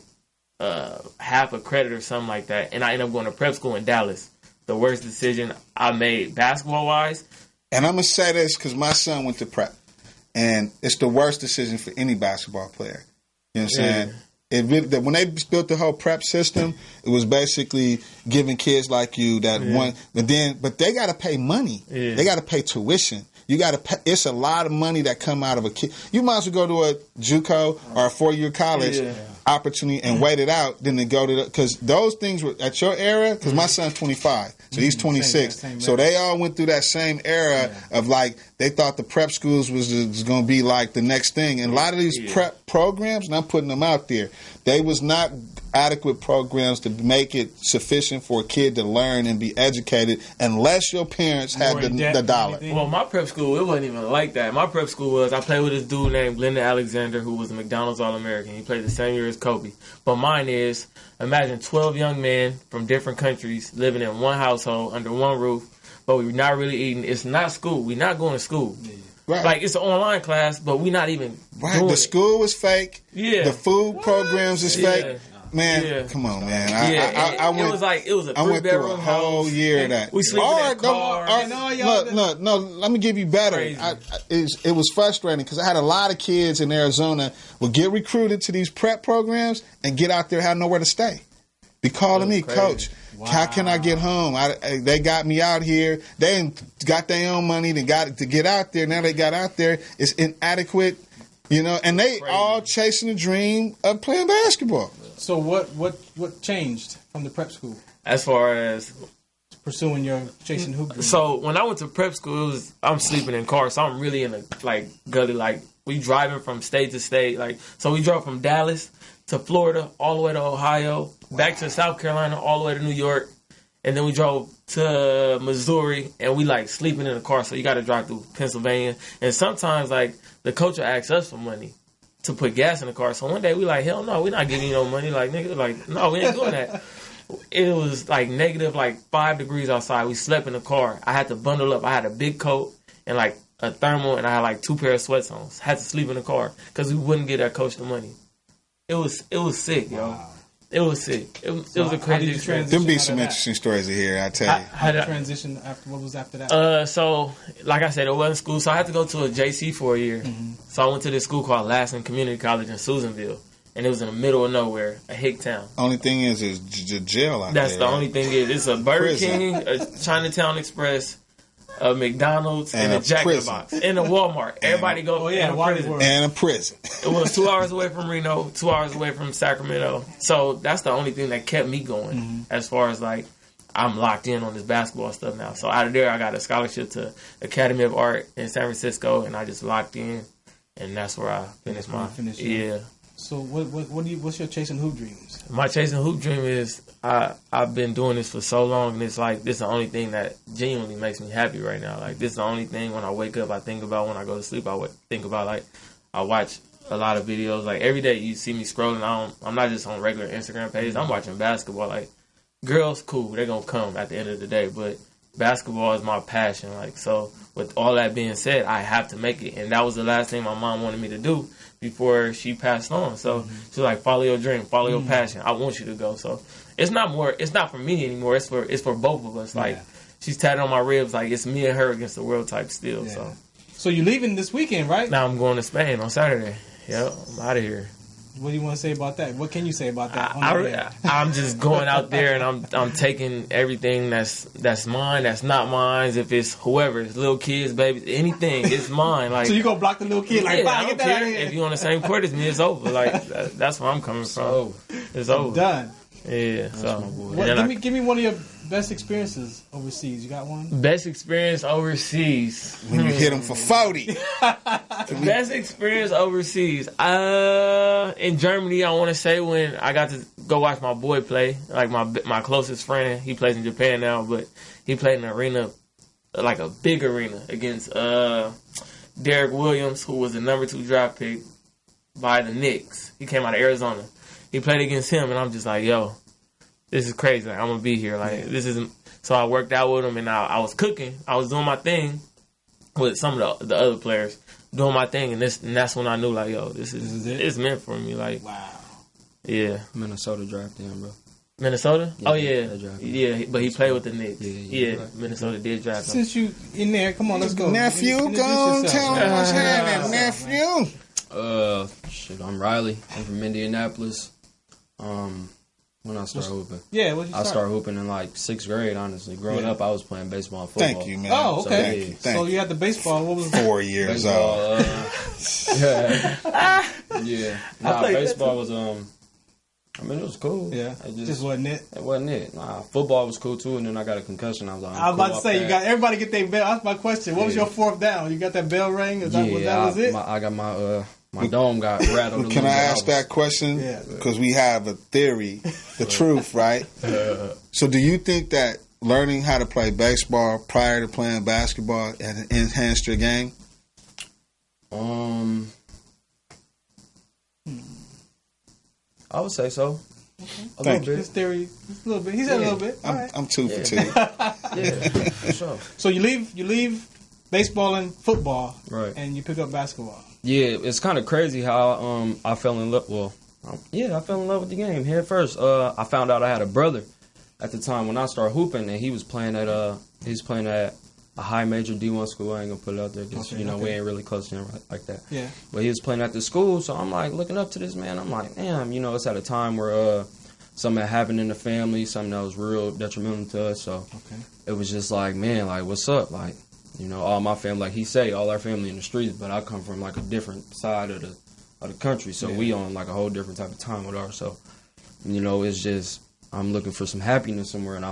half a credit or something like that, and I ended up going to prep school in Dallas. The worst decision I made basketball-wise. And I'm going to say this because my son went to prep. And it's the worst decision for any basketball player. You know what I'm saying? When they built the whole prep system, it was basically giving kids like you that one. But they got to pay money. They got to pay tuition. You got to pay. It's a lot of money that come out of a kid. You might as well go to a JUCO or a 4-year college opportunity and wait it out than to go to because those things were at your era. Because my son's 25, so he's 26. So they all went through that same era of like they thought the prep schools was going to be like the next thing. And a lot of these prep programs, and I'm putting them out there, they was not adequate programs to make it sufficient for a kid to learn and be educated unless your parents had the dollar. Well, my prep school, it wasn't even like that. My prep school was, I played with this dude named Glendon Alexander who was a McDonald's All-American. He played the same year as Kobe. But mine is, imagine 12 young men from different countries living in one household under one roof, but we're not really eating. It's not school. We're not going to school. Right. Like, it's an online class, but we're not even doing The school is fake. The food programs is fake. man, Yeah. come on, man. Yeah, it was like it was a I went through a three-bedroom whole house. year of that. We sleep in that car. No. Let me give you better. It was frustrating because I had a lot of kids in Arizona would get recruited to these prep programs and get out there, have nowhere to stay. Be calling me, crazy. Coach. Wow. How can I get home? They got me out here. They ain't got their own money. They got to get out there. Now they got out there. It's inadequate, and they all chasing the dream of playing basketball. So what changed from the prep school? As far as pursuing your chasing hoop dream. So when I went to prep school, I'm sleeping in cars. So I'm really in a gully. We driving from state to state. So we drove from Dallas to Florida, all the way to Ohio, back to South Carolina, all the way to New York, and then we drove to Missouri, and we sleeping in the car. So you got to drive through Pennsylvania, and sometimes the coach will ask us for money to put gas in the car. So one day we hell no, we're not giving you no money. No, we ain't doing that. It was negative 5 degrees outside. We slept in the car. I had to bundle up. I had a big coat and a thermal, and I had 2 pair of sweats on. Had to sleep in the car because we wouldn't give that coach the money. It was sick, yo. Wow. It was sick. It was a crazy experience. Them be some interesting stories to hear, I tell you. How did you transition after? What was after that? So, like I said, it wasn't school, so I had to go to a JC for a year. Mm-hmm. So I went to this school called Lassen Community College in Susanville, and it was in the middle of nowhere, a hick town. Only thing is jail out there. That's the only thing is it's a Burger King, a Chinatown Express, a McDonald's, and a Jack in the Box, and a Walmart. Everybody go in a prison. And a prison. It was 2 hours away from Reno, 2 hours away from Sacramento. So that's the only thing that kept me going as far as I'm locked in on this basketball stuff now. So out of there, I got a scholarship to Academy of Art in San Francisco, and I just locked in, and that's where I finished yeah. So what's your chasing hoop dreams? My chasing hoop dream is I've been doing this for so long, and it's this is the only thing that genuinely makes me happy right now. This is the only thing when I wake up I think about. When I go to sleep I think about. I watch a lot of videos. Every day you see me scrolling. I'm not just on regular Instagram pages. I'm watching basketball. Girls, cool, they're gonna come at the end of the day, but basketball is my passion. So with all that being said, I have to make it, and that was the last thing my mom wanted me to do before she passed on. So she's like, follow your dream, follow your passion. I want you to go. So it's not for me anymore. It's for both of us. She's tatted on my ribs. It's me and her against the world type still. Yeah. So you're leaving this weekend, right? Now I'm going to Spain on Saturday. Yep, I'm out of here. What do you want to say about that? What can you say about that? I'm just going out there and I'm taking everything that's mine, that's not mine. If it's whoever, it's little kids, babies, anything, it's mine. So you gonna block the little kid? I don't care. If you on the same court as me, it's over. That's where I'm coming from. It's over. Done. Yeah. So give me one of your best experiences overseas. You got one? Best experience overseas. When you hit them for 40. Best experience overseas. In Germany, I want to say when I got to go watch my boy play. My closest friend, he plays in Japan now, but he played in an arena, a big arena against Derek Williams, who was the number 2 draft pick by the Knicks. He came out of Arizona. He played against him, and I'm just yo, this is crazy. I'm gonna be here. This isn't. So I worked out with him, and I was cooking. I was doing my thing with some of the other players, doing my thing, and that's when I knew yo, this is it. It's meant for me. Wow. Yeah. Minnesota drafted him, bro. Minnesota? Yeah, oh yeah, but he played with the Knicks. Yeah, Minnesota did draft him. Since you in there, come on, let's go. Nephew, go tell him what's happening, nephew. I'm Riley. I'm from Indianapolis. When I started hooping. Yeah, when you I started hooping in 6th grade, honestly. Growing up, I was playing baseball and football. Thank you, man. Oh, okay. So you had the baseball. What was 4 years old. Yeah. Baseball was, it was cool. Yeah. Just wasn't it? It wasn't it. Football was cool, too, and then I got a concussion. I was about to say, everybody get their bell. That's my question. What was your 4th down? You got that bell ring? That was it? I got my dome got rattled. Can I ask that question? Yeah. Because we have a theory, the truth, right? So do you think that learning how to play baseball prior to playing basketball enhanced your game? I would say so. A little bit. His theory, just a little bit. He said a little bit. I'm 2 for 2. Yeah, for sure. So you leave baseball and football, right? And you pick up basketball. Yeah, it's kind of crazy how I fell in love. Well, I fell in love with the game head first. I found out I had a brother at the time when I started hooping, and he was playing at a high major D1 school. I ain't gonna put it out there because we ain't really close to him like that. Yeah. But he was playing at the school, so I'm like looking up to this man. I'm like, damn, it's at a time where something had happened in the family, something that was real detrimental to us. So it was just like, man, like what's up? Like, all my family, like he say, all our family in the streets, but I come from like a different side of the country, so we on like a whole different type of time with ours. So, it's just I'm looking for some happiness somewhere, and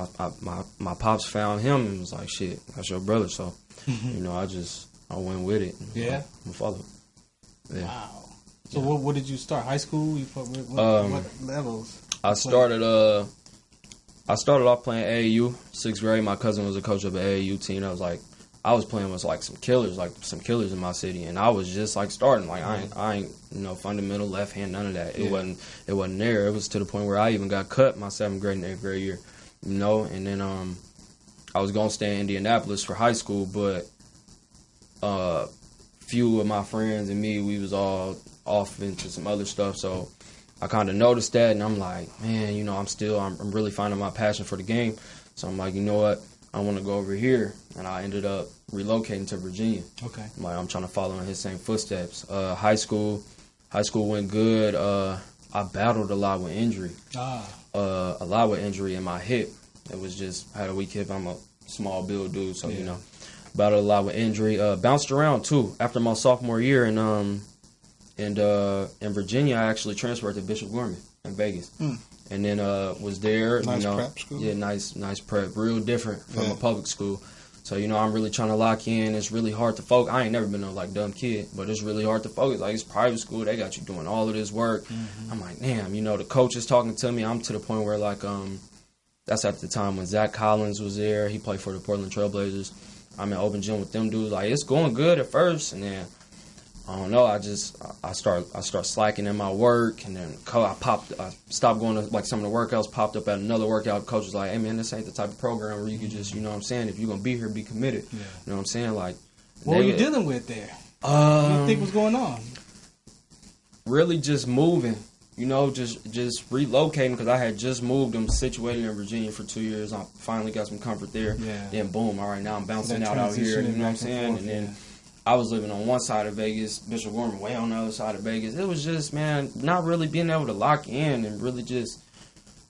my pops found him and was like, shit, that's your brother. So, I went with it. Yeah, my father. Yeah. Wow. So what did you start? High school? What levels? I started off playing AAU, 6th grade. My cousin was a coach of an AAU team. I was playing with some killers in my city, and I was just like starting. Like I ain't fundamental left hand, none of that. It wasn't there. It was to the point where I even got cut my 7th grade and 8th grade year, And then I was gonna stay in Indianapolis for high school, but few of my friends and me, we was all off into some other stuff. So I kind of noticed that, and I'm like, man, I'm really finding my passion for the game. So I'm like, you know what? I want to go over here, and I ended up relocating to Virginia. Okay. I'm trying to follow in his same footsteps. High school went good. I battled a lot with injury. A lot with injury in my hip. It was just, I had a weak hip. I'm a small build dude, so battled a lot with injury. Bounced around too. After my sophomore year in Virginia, I actually transferred to Bishop Gorman in Vegas. And then was there, nice prep school. Yeah, nice prep. Real different from a public school. So, I'm really trying to lock in. It's really hard to focus. I ain't never been no dumb kid, but it's really hard to focus. Like, it's private school. They got you doing all of this work. I'm like, damn, the coach is talking to me. I'm to the point where that's at the time when Zach Collins was there. He played for the Portland Trailblazers. I'm in open gym with them dudes. Like, it's going good at first, and then I don't know. I start slacking in my work, and then I stopped going to some of the workouts. Popped up at another workout. Coach was like, "Hey man, this ain't the type of program where you could just, what I'm saying, if you're gonna be here, be committed." Yeah. You know what I'm saying? Like, what were you dealing with there? What do you think was going on? Really, just moving. Just relocating because I had just moved. I'm situated in Virginia for 2 years. I finally got some comfort there. Yeah. Then boom, all right, now I'm bouncing out here. You know what I'm saying? And then I was living on one side of Vegas, Bishop Gorman way on the other side of Vegas. It was just, man, not really being able to lock in and really just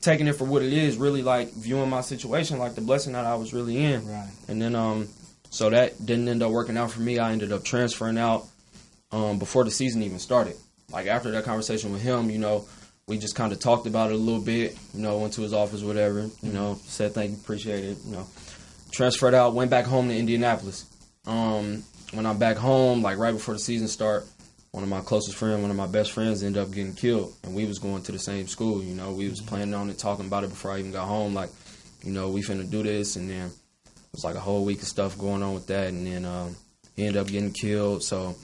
taking it for what it is, really viewing my situation like the blessing that I was really in. Right. And then, so that didn't end up working out for me. I ended up transferring out before the season even started. After that conversation with him, we just kind of talked about it a little bit, went to his office, whatever, said thank you, appreciate it, Transferred out, went back home to Indianapolis. When I'm back home, right before the season start, one of my closest friends, one of my best friends ended up getting killed. And we was going to the same school, We was planning on it, talking about it before I even got home. We finna do this. And then it was a whole week of stuff going on with that. And then he ended up getting killed. So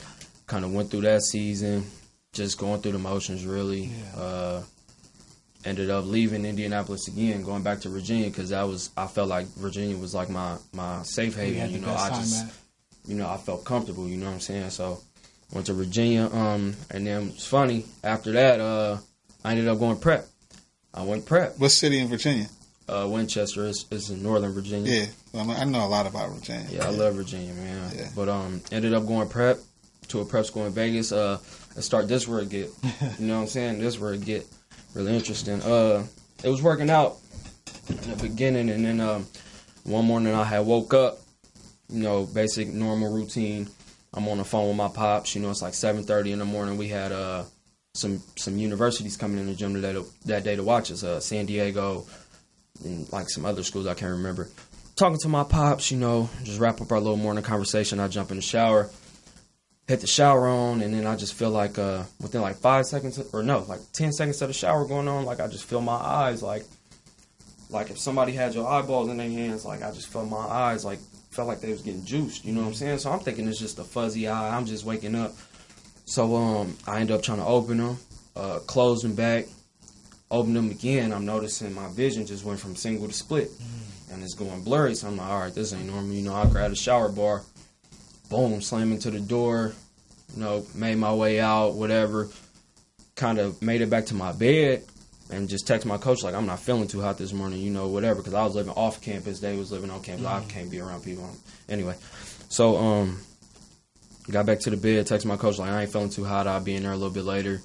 kind of went through that season, just going through the motions, really. Yeah. Ended up leaving Indianapolis again, going back to Virginia, because I felt like Virginia was my safe haven. I felt comfortable, you know what I'm saying? So went to Virginia, and then it's funny, after that, I ended up going prep. I went prep. What city in Virginia? Winchester. It's in Northern Virginia. Yeah, I know a lot about Virginia. Yeah, I love Virginia, man. Yeah. But ended up going prep to a prep school in Vegas. This where it get, you know what I'm saying? This where it get really interesting. It was working out in the beginning, and then one morning I had woke up, basic normal routine. I'm on the phone with my pops. It's 7:30 in the morning. We had some universities coming in the gym that day to watch us. San Diego and some other schools I can't remember. Talking to my pops, just wrap up our little morning conversation. I jump in the shower, hit the shower on, and then I just feel within 5 seconds, 10 seconds of the shower going on, I just feel my eyes like if somebody had your eyeballs in their hands, I just felt my eyes felt like they was getting juiced, you know what I'm saying? So I'm thinking it's just a fuzzy eye. I'm just waking up. So I end up trying to open them, close them back, open them again. I'm noticing my vision just went from single to split, and it's going blurry. So I'm like, all right, this ain't normal. I grabbed a shower bar, boom, slam into the door, made my way out, whatever. kind of made it back to my bed and just text my coach like, I'm not feeling too hot this morning, you know, whatever, because I was living off campus. They was living on campus. I can't be around people. Anyway, so got back to the bed, text my coach like, I ain't feeling too hot. I'll be in there a little bit later.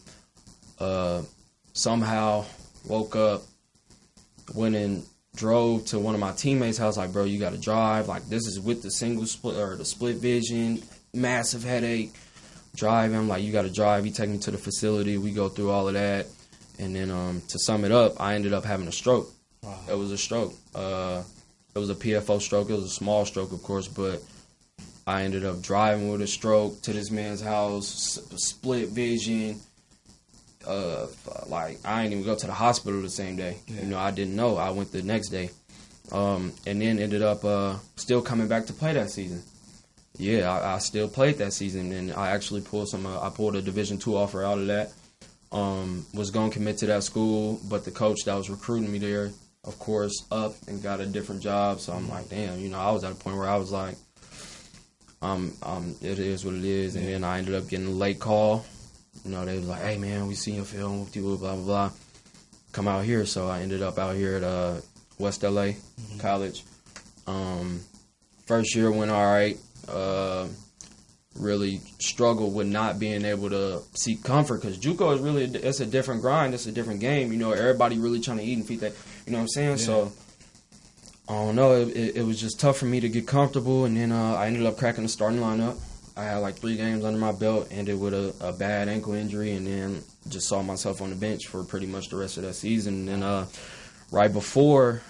Somehow woke up, went and drove to one of my teammates' house. Like, bro, you got to drive. Like, this is with the single split or the split vision, massive headache. Driving, I'm like, you got to drive. He take me to the facility. We go through all of that. And then to sum it up, I ended up having a stroke. Wow. It was a stroke. It was a PFO stroke. It was a small stroke, of course, but I ended up driving with a stroke to this man's house, split vision. Like, I didn't even go to the hospital the same day. Yeah. You know, I didn't know. I went the next day. And then ended up still coming back to play that season. Yeah, I still played that season, and I actually pulled I pulled a Division II offer out of that. Was going to commit to that school, but the coach that was recruiting me there, of course, up and got a different job. So I'm like, damn, you know, I was at a point where I was like, it is what it is. And then I ended up getting a late call. You know, they was like, hey, man, we seen your film, blah, blah, blah. Come out here. So I ended up out here at West LA College. First year went all right. Really struggled with not being able to seek comfort because JUCO is really, it's a different grind. It's a different game. You know, everybody really trying to eat and feed that. You know what I'm saying? Yeah. So, I don't know. It was just tough for me to get comfortable. And then I ended up cracking the starting lineup. I had like 3 games under my belt, ended with a bad ankle injury, and then just saw myself on the bench for pretty much the rest of that season. And then right before,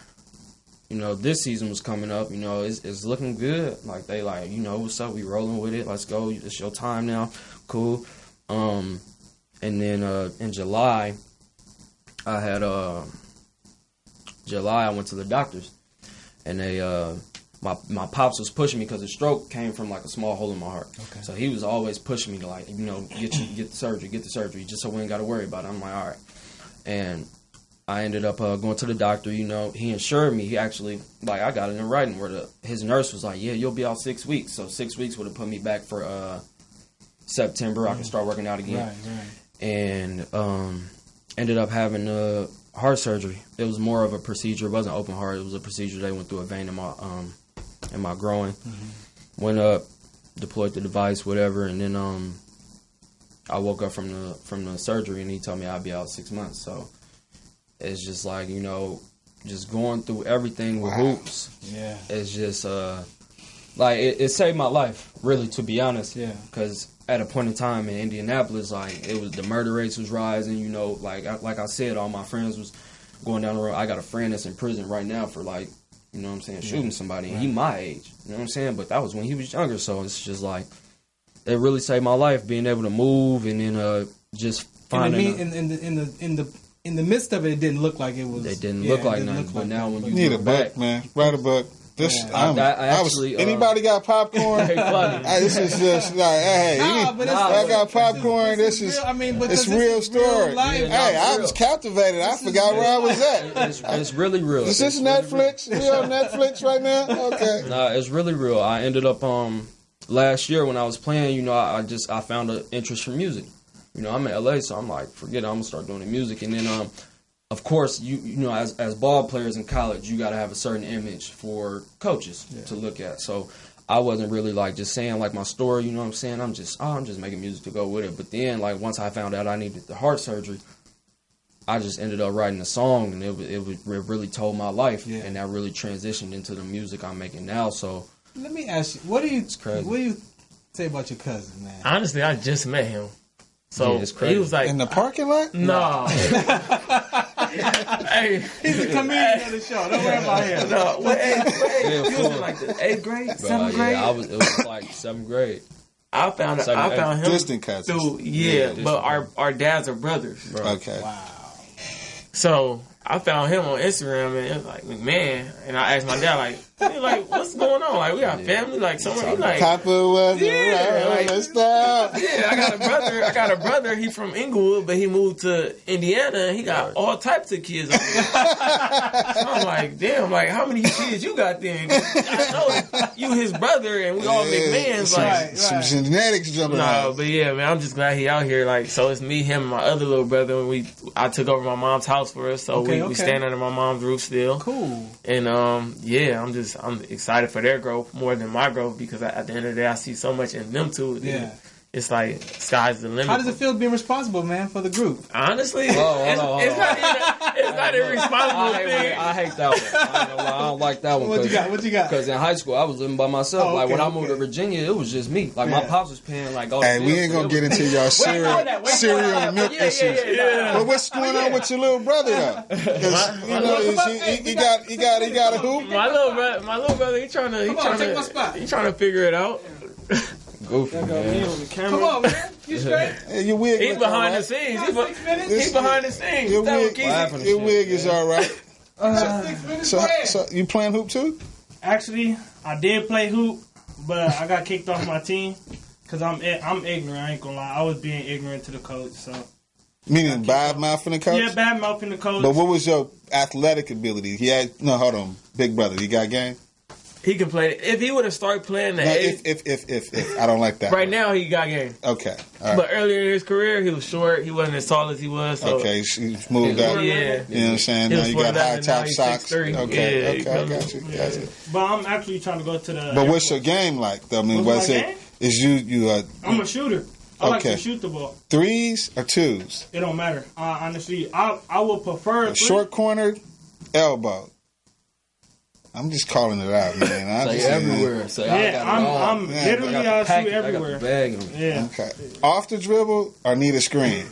you know, this season was coming up, you know, it's looking good. Like, they like, you know, what's up? We rolling with it. Let's go. It's your time now. Cool. And then in July, I went to the doctors. And they, my pops was pushing me because the stroke came from, like, a small hole in my heart. Okay. So he was always pushing me to, like, you know, get the surgery, just so we ain't got to worry about it. I'm like, all right. And I ended up going to the doctor. You know, he insured me. He actually, like, I got it in writing where his nurse was like, yeah, you'll be out 6 weeks. So 6 weeks would have put me back for September. I can start working out again. Right. And ended up having heart surgery. It was more of a procedure. It wasn't open heart. It was a procedure. They went through a vein in my groin. Mm-hmm. Went up, deployed the device, whatever, and then I woke up from the surgery, and he told me I'd be out 6 months. So it's just like, you know, just going through everything with hoops. Yeah. It's just, like, it saved my life, really, to be honest. Yeah. Because at a point in time in Indianapolis, like, it was, the murder rates was rising, you know, like I said, all my friends was going down the road. I got a friend that's in prison right now for, like, you know what I'm saying, shooting somebody. And he my age, you know what I'm saying? But that was when he was younger, so it's just like, it really saved my life, being able to move and then just finding... In the midst of it, it didn't look like it was. It didn't look like nothing. But now when you need a book, man, write a book. This anybody got popcorn? This is just like, hey, I got popcorn. This is, it's real story. Hey, I was captivated. I forgot where I was at. It's really real. Is this Netflix? We on Netflix right now? Okay. Nah, it's really real. I ended up last year when I was playing. You know, I found an interest for music. You know, I'm in LA, so I'm like, forget it, I'm gonna start doing the music. And then, of course, you know, as ball players in college, you got to have a certain image for coaches to look at. So I wasn't really like just saying like my story. You know what I'm saying? I'm just making music to go with it. But then, like, once I found out I needed the heart surgery, I just ended up writing a song, and it really told my life, and that really transitioned into the music I'm making now. So let me ask you, what do you say about your cousin, man? Honestly, I just met him. So he was like in the parking lot. No, hey, he's a comedian on the show. Don't worry about him. No, he was in like the 8th grade, 7th grade. Yeah, it was like 7th grade. I found him distant cousins. But our dads are brothers. Bro. Okay. Wow. So I found him on Instagram, and it was like, man. And I asked my dad, like, He like, what's going on? Like, we got family, like somewhere. He like, Papa was like, let's stop. Yeah, I got a brother. He from Inglewood, but he moved to Indiana, and he got all types of kids. So I'm like, damn, like how many kids you got then? I know you his brother, and we all McMahons. Like some genetics jumping out. But yeah, man, I'm just glad he out here. Like, so it's me, him, and my other little brother. And I took over my mom's house for us, so we stand under my mom's roof still. Cool. And yeah, I'm excited for their growth more than my growth, because at the end of the day, I see so much in them too. Yeah. It's like sky's the limit. How does it feel being responsible, man, for the group? Honestly, it's not a irresponsible thing. I hate that one. I don't like that one. What you got? Because in high school, I was living by myself. Like when I moved to Virginia, it was just me. Like my pops was paying like all. Hey, we ain't gonna get into y'all cereal and milk issues. But what's going on with your little brother though? Because you know he got a hoop. My little brother, he trying to figure it out. Goofy, man. Come on, man. You straight? Hey, your wig. He's behind the scenes. He's behind the scenes. Your wig is all right. So you playing hoop too? Actually, I did play hoop, but I got kicked off my team because I'm ignorant. I ain't gonna lie. I was being ignorant to the coach. So meaning bad mouthing the coach? Yeah, bad mouthing the coach. But what was your athletic ability? Hold on, big brother. You got game? He can play. If he would have started playing if I don't like that. Right now, he got game. Okay. All right. But earlier in his career, he was short. He wasn't as tall as he was. So okay, he's moved up. Yeah. You know what I'm saying? Now you got high top socks. Okay, I got you. But I'm actually trying to go to the. But what's your game like? I mean, what's it? Game? Is you? I'm a shooter. I like to shoot the ball. Threes or twos? It don't matter. Honestly, I would prefer short corner, elbow. I'm just calling it out, man. Say everywhere. I'm literally I shoot everywhere. Yeah. Okay. Off the dribble or need a screen?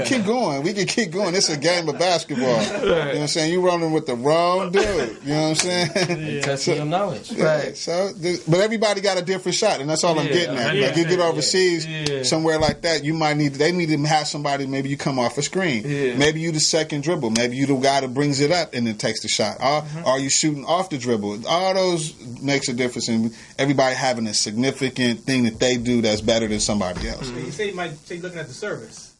Keep going. We can keep going. It's a game of basketball. You know what I'm saying? You running with the wrong dude. You know what I'm saying? Testing your knowledge. Right. So, but everybody got a different shot, and that's all I'm getting at. Like you get overseas somewhere like that, you might need. They need to have somebody. Maybe you come off a screen. Maybe you the second dribble. Maybe you the guy that brings it up and then takes the shot. Or are you shooting off the dribble? All those makes a difference in everybody having a significant thing that they do that's better than somebody else. You say you might say looking at the service.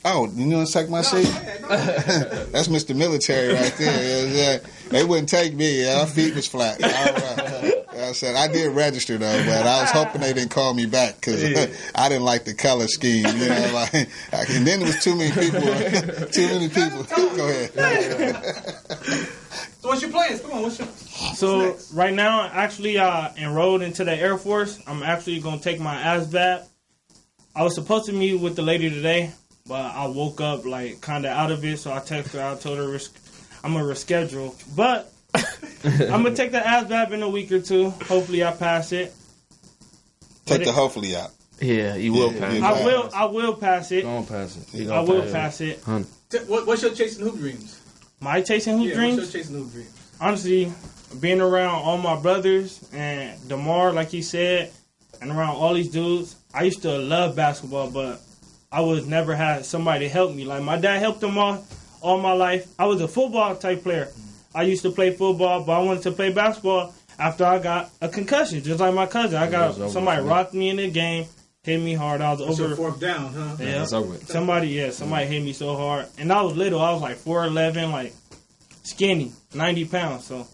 Oh, you want to take my seat? That's Mr. Military right there. They wouldn't take me. My feet was flat. I said I did register though, but I was hoping they didn't call me back because I didn't like the color scheme. You know, and then there was too many people. Go ahead. So what's your plans? Come on, So right now, actually, enrolled into the Air Force. I'm actually going to take my ASVAB. I was supposed to meet with the lady today, but I woke up like kind of out of it, so I texted her. I told her I'm going to reschedule. But I'm going to take the ASVAB in a week or two. Hopefully I pass it. Take the hopefully out. Yeah, you will pass it. I will pass it. Don't pass it. I will pass it. What's your chasing hoop dreams? My chasing hoop dreams? What's your chasing hoop dreams? Honestly, being around all my brothers and DeMar, like he said, and around all these dudes, I used to love basketball, but I was never had somebody to help me. Like my dad helped him all my life. I was a football type player. I used to play football, but I wanted to play basketball after I got a concussion, just like my cousin. I got somebody rocked me in the game, hit me hard. I was over. Fourth down, huh? Yeah, somebody hit me so hard, and I was little. I was like 4'11", like skinny, 90 pounds. So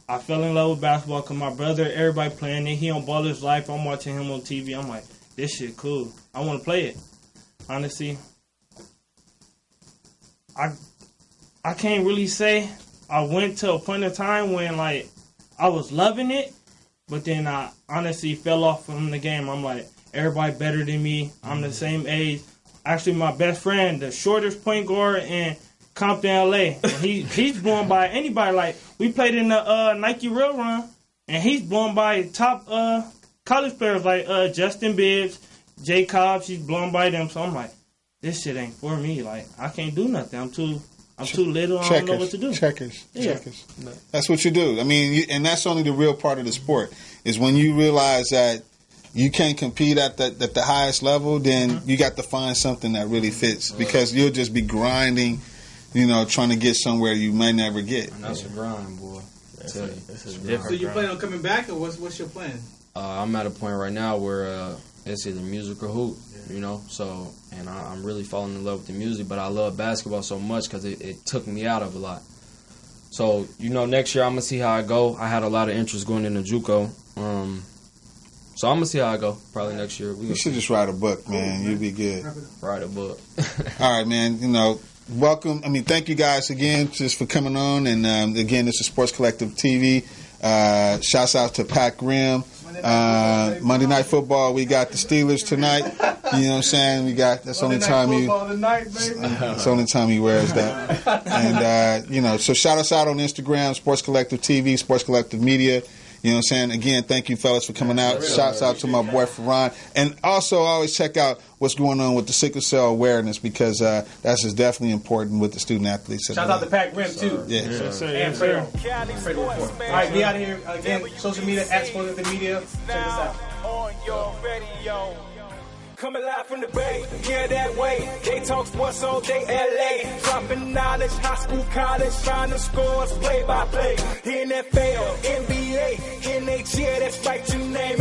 I fell in love with basketball because my brother, everybody playing it. He on Baller's Life. I'm watching him on TV. I'm like, this shit cool. I want to play it. Honestly, I can't really say. I went to a point in time when like I was loving it, but then I honestly fell off from the game. I'm like, everybody better than me. I'm the same age. Actually, my best friend, the shortest point guard in Compton, LA, he's blown by anybody. Like we played in the Nike Real Run, and he's blown by top college players like Justin Bibbs, Jay Cobbs. He's blown by them. So I'm like, this shit ain't for me. Like I can't do nothing. I'm too little. I don't know what to do. Checkers. That's what you do. I mean, and that's only the real part of the sport is when you realize that you can't compete at the highest level. Then you got to find something that really fits because you'll just be grinding, trying to get somewhere you may never get. And that's a grind, boy. It's a different. So you plan on coming back, or what's your plan? I'm at a point right now where it's either music or hoop, you know. So, and I'm really falling in love with the music, but I love basketball so much because it took me out of a lot. So, you know, next year I'm gonna see how I go. I had a lot of interest going into JUCO, so I'm gonna see how I go. Probably next year. You should just write a book, man. You'd be good. Write a book. All right, man. You know, welcome. I mean, thank you guys again just for coming on. And again, this is Sports Collective TV. Shouts out to Pac Rim. Monday Night Football. We got the Steelers tonight. You know what I'm saying? We got that's the only time you. It's the only time he wears that. And you know, so shout us out on Instagram, Sports Collective TV, Sports Collective Media. You know what I'm saying? Again, thank you, fellas, for coming out. Shouts out to my boy, Ferran. And also, always check out what's going on with the sickle cell awareness because that's just definitely important with the student-athletes. Shout out to Pac Rim, too. Yeah. And Fredo. All right, we out of here. Again, social media, at Sports Collective Media. Check us out. On your radio. Coming live from the Bay, yeah, that way. They talk sports all day, LA. Dropping knowledge, high school, college, trying to score, play by play. NFL, NBA, NHL, that's right, you name it.